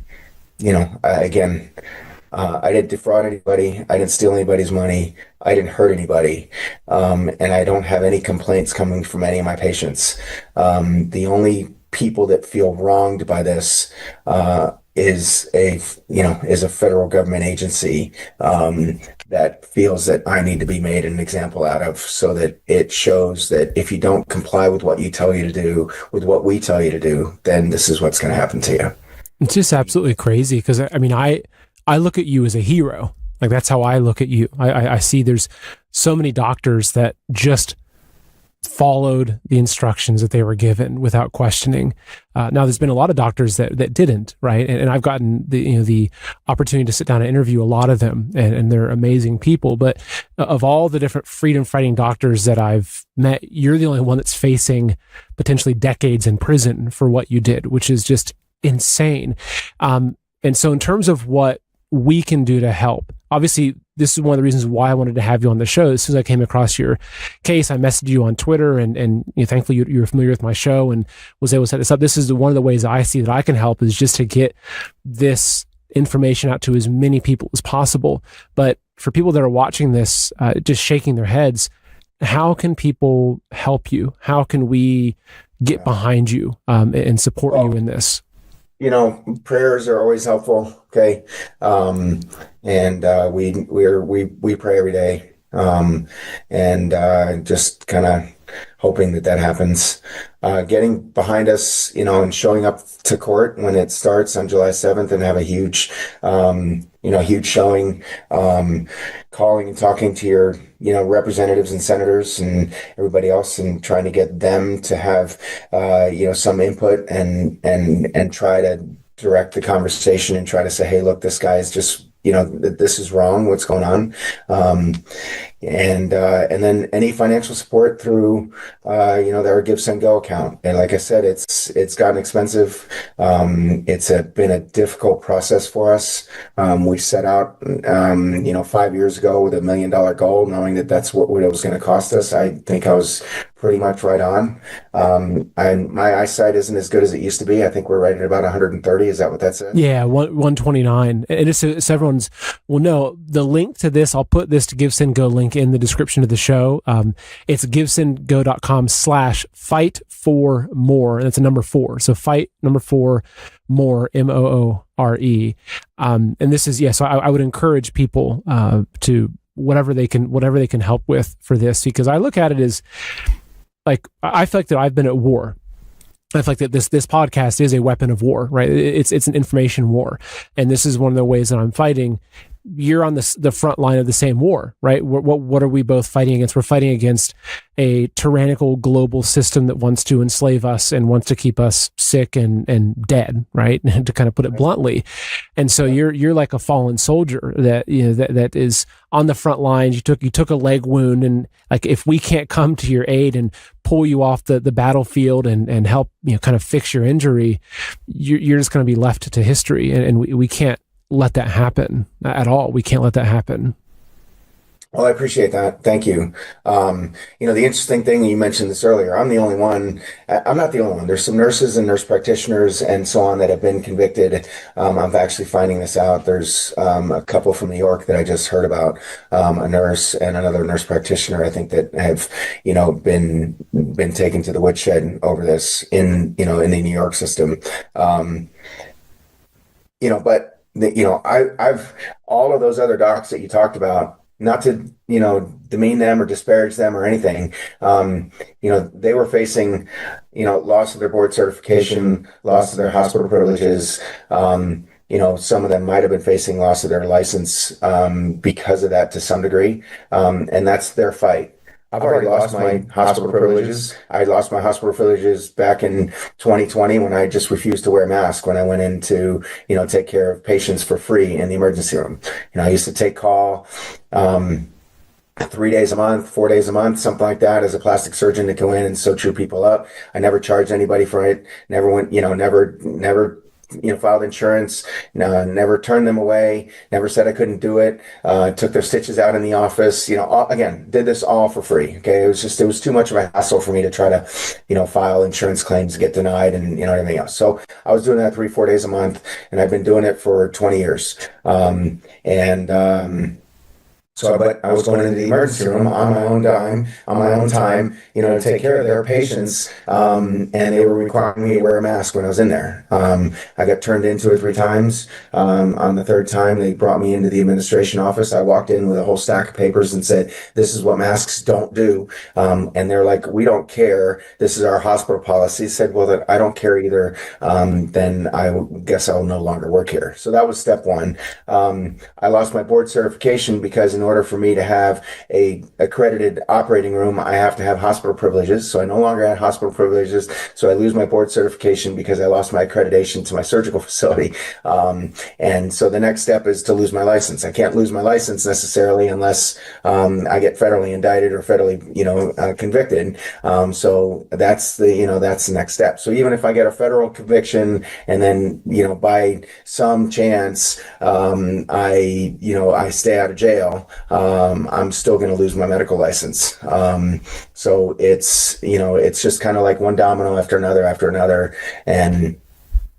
didn't defraud anybody. I didn't steal anybody's money. I didn't hurt anybody. And I don't have any complaints coming from any of my patients. The only people that feel wronged by this, is a federal government agency, that feels that I need to be made an example out of, so that it shows that if you don't comply with what we tell you to do, then this is what's going to happen to you.
It's just absolutely crazy because I look at you as a hero. Like, that's how I look at you. I see there's so many doctors that just followed the instructions that they were given without questioning. Now, there's been a lot of doctors that didn't, right? And I've gotten the opportunity to sit down and interview a lot of them, and they're amazing people. But of all the different freedom fighting doctors that I've met, you're the only one that's facing potentially decades in prison for what you did, which is just insane. And so in terms of what we can do to help, obviously, this is one of the reasons why I wanted to have you on the show. As soon as I came across your case, I messaged you on Twitter, and thankfully you're familiar with my show and was able to set this up. This is one of the ways I see that I can help, is just to get this information out to as many people as possible. But for people that are watching this, just shaking their heads, how can people help you? How can we get behind you and support you in this?
Prayers are always helpful. Okay. And we pray every day. And just kind of hoping that happens. Getting behind us, and showing up to court when it starts on July 7th and have a huge showing, calling and talking to your, representatives and senators and everybody else, and trying to get them to have, some input and try to direct the conversation and try to say, hey, look, this guy is just, this is wrong. What's going on? And then any financial support through, our Give, Send, Go account. And like I said, it's gotten expensive. It's been a difficult process for us. We set out, 5 years ago with $1 million goal, knowing that that's what it was going to cost us. I think I was pretty much right on. And my eyesight isn't as good as it used to be. I think we're right at about 130. Is that what that said?
Yeah, 129. And it's everyone's will know the link to this. I'll put this to Give, Send, Go link in the description of the show. It's givesendgo.com/fight4more. And it's a number 4. So fight number 4 more, MOORE. And this is, so I would encourage people to whatever they can help with for this, because I look at it as like, I feel like that I've been at war. I feel like that this podcast is a weapon of war, right? It's an information war. And this is one of the ways that I'm fighting. You're on the front line of the same war, right? What are we both fighting against? We're fighting against a tyrannical global system that wants to enslave us and wants to keep us sick and dead, right? To kind of put it bluntly. And so you're like a fallen soldier that that is on the front lines. You took a leg wound, and like, if we can't come to your aid and pull you off the battlefield and help, kind of fix your injury, you're just going to be left to history. And we can't let that happen at all. We can't let that happen.
Well, I appreciate that. Thank you. The interesting thing, you mentioned this earlier, I'm the only one. I'm not the only one. There's some nurses and nurse practitioners and so on that have been convicted. I'm actually finding this out. There's a couple from New York that I just heard about, a nurse and another nurse practitioner, I think, that have, been taken to the woodshed over this in the New York system. I've all of those other docs that you talked about, not to, demean them or disparage them or anything. They were facing, loss of their board certification, loss of their hospital privileges. Some of them might have been facing loss of their license because of that to some degree. And that's their fight. I've already lost my hospital privileges. I lost my hospital privileges back in 2020 when I just refused to wear a mask when I went in to, take care of patients for free in the emergency room. I used to take call 3 days a month, 4 days a month, something like that, as a plastic surgeon to go in and sew true people up. I never charged anybody for it. Never went, never filed insurance, never turned them away, never said I couldn't do it, took their stitches out in the office, again, did this all for free. Okay. It was too much of a hassle for me to try to, file insurance claims, get denied and, everything else. So I was doing that 3-4 days a month, and I've been doing it for 20 years. But I was going into the emergency room on my own dime, on my own time, to take care of their patients. And they were requiring me to wear a mask when I was in there. I got turned in 2 or 3 times. On the third time, they brought me into the administration office. I walked in with a whole stack of papers and said, "This is what masks don't do." And they're like, "We don't care. This is our hospital policy." I said, "Well, then I don't care either. Then I guess I'll no longer work here." So that was step one. I lost my board certification because in order for me to have a accredited operating room, I have to have hospital privileges. So I no longer had hospital privileges. So I lose my board certification because I lost my accreditation to my surgical facility. And so the next step is to lose my license. I can't lose my license necessarily unless I get federally indicted or federally, convicted. So that's the next step. So even if I get a federal conviction and then, by some chance, I stay out of jail, I'm still going to lose my medical license. So it's just kind of like one domino after another. And,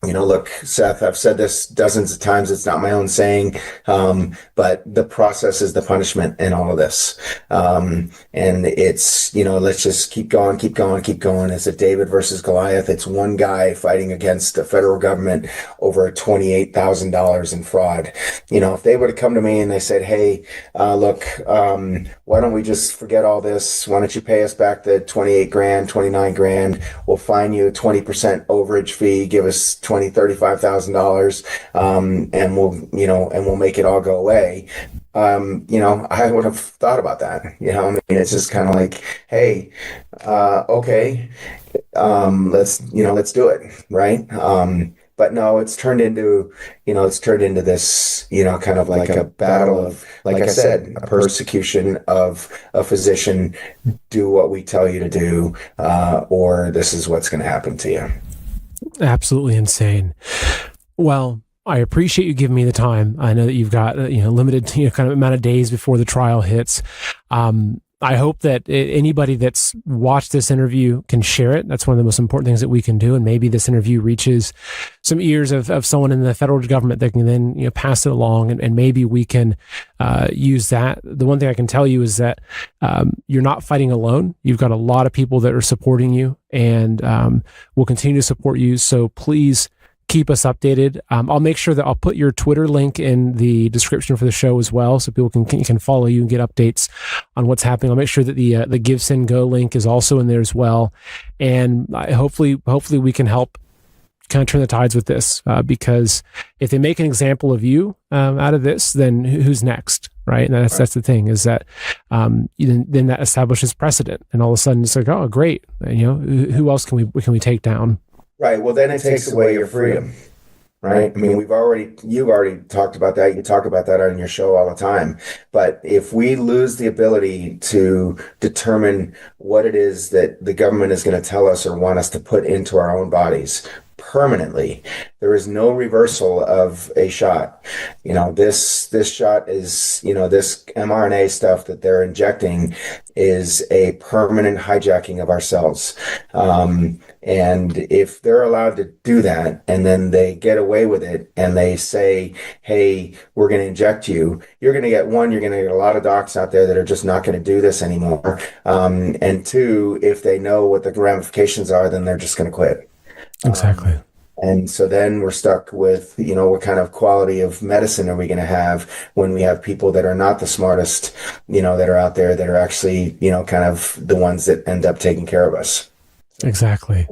look, Seth, I've said this dozens of times. It's not my own saying, but the process is the punishment in all of this. And it's, let's just keep going. It's a David versus Goliath. It's one guy fighting against the federal government over $28,000 in fraud. If they would have come to me and they said, "Hey, look, why don't we just forget all this? Why don't you pay us back the 28 grand, 29 grand? We'll fine you a 20% overage fee, give us $35,000, and we'll make it all go away." I would have thought about that. It's just kind of like, hey, okay, let's do it, right? But no, it's turned into this, kind of like a battle of, like I said, a persecution of a physician. Do what we tell you to do, or this is what's going to happen to you.
Absolutely insane. Well, I appreciate you giving me the time. I know that you've got limited kind of amount of days before the trial hits. I hope that anybody that's watched this interview can share it. That's one of the most important things that we can do. And maybe this interview reaches some ears of someone in the federal government that can then pass it along, and maybe we can use that. The one thing I can tell you is that you're not fighting alone. You've got a lot of people that are supporting you, and will continue to support you. So please keep us updated. I'll make sure that I'll put your Twitter link in the description for the show as well, so people can follow you and get updates on what's happening. I'll make sure that the Give, Send, Go link is also in there as well. And hopefully we can help kind of turn the tides with this, because if they make an example of you out of this, then who's next? Right. And that's the thing, is that then that establishes precedent, and all of a sudden it's like, oh, great. Who else can we take down?
Right. Well, then it takes away your freedom. right? I mean, you've already talked about that. You talk about that on your show all the time. But if we lose the ability to determine what it is that the government is going to tell us or want us to put into our own bodies permanently, there is no reversal of a shot. This shot is, this mRNA stuff that they're injecting is a permanent hijacking of our cells. And if they're allowed to do that and then they get away with it and they say, hey, we're going to inject you, you're going to get a lot of docs out there that are just not going to do this anymore. And two, if they know what the ramifications are, then they're just going to quit.
Exactly.
And so then we're stuck with, what kind of quality of medicine are we going to have when we have people that are not the smartest, that are out there that are actually, kind of the ones that end up taking care of us.
Exactly.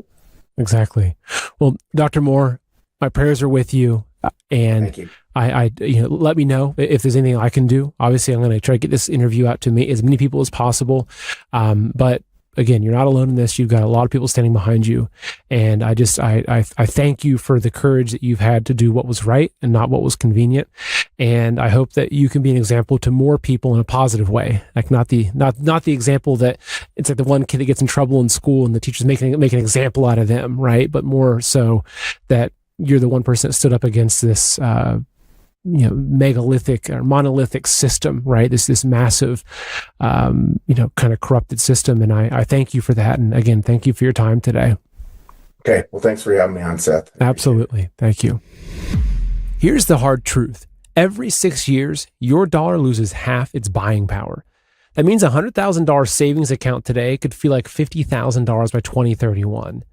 Well, Dr. Moore, my prayers are with you. And
Thank you.
I let me know if there's anything I can do. Obviously, I'm going to try to get this interview out to as many people as possible. But again, you're not alone in this. You've got a lot of people standing behind you. And I thank you for the courage that you've had to do what was right and not what was convenient. And I hope that you can be an example to more people in a positive way. Like not the example that it's like the one kid that gets in trouble in school and the teacher's make an example out of them, right? But more so that you're the one person that stood up against this, megalithic or monolithic system, right? This massive, kind of corrupted system. And I thank you for that. And again, thank you for your time today.
Okay. Well, thanks for having me on, Seth.
Absolutely. Thank you. Here's the hard truth. Every 6 years, your dollar loses half its buying power. That means a $100,000 savings account today could feel like $50,000 by 2031.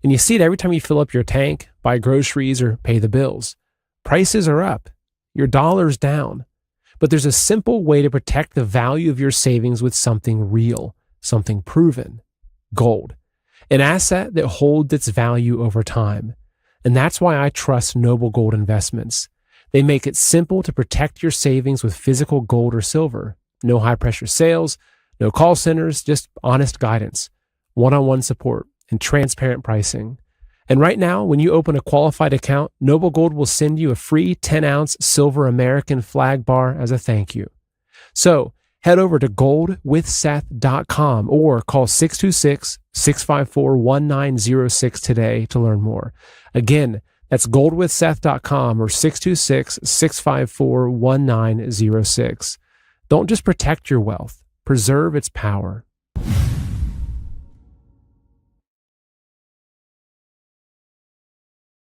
And you see it every time you fill up your tank, buy groceries, or pay the bills. Prices are up. Your dollar's down. But there's a simple way to protect the value of your savings with something real, something proven: gold, an asset that holds its value over time. And that's why I trust Noble Gold Investments. They make it simple to protect your savings with physical gold or silver. No high-pressure sales, no call centers, just honest guidance, one-on-one support, and transparent pricing. And right now, when you open a qualified account, Noble Gold will send you a free 10-ounce silver American flag bar as a thank you. So head over to goldwithseth.com or call 626-654-1906 today to learn more. Again, that's goldwithseth.com or 626-654-1906. Don't just protect your wealth, preserve its power.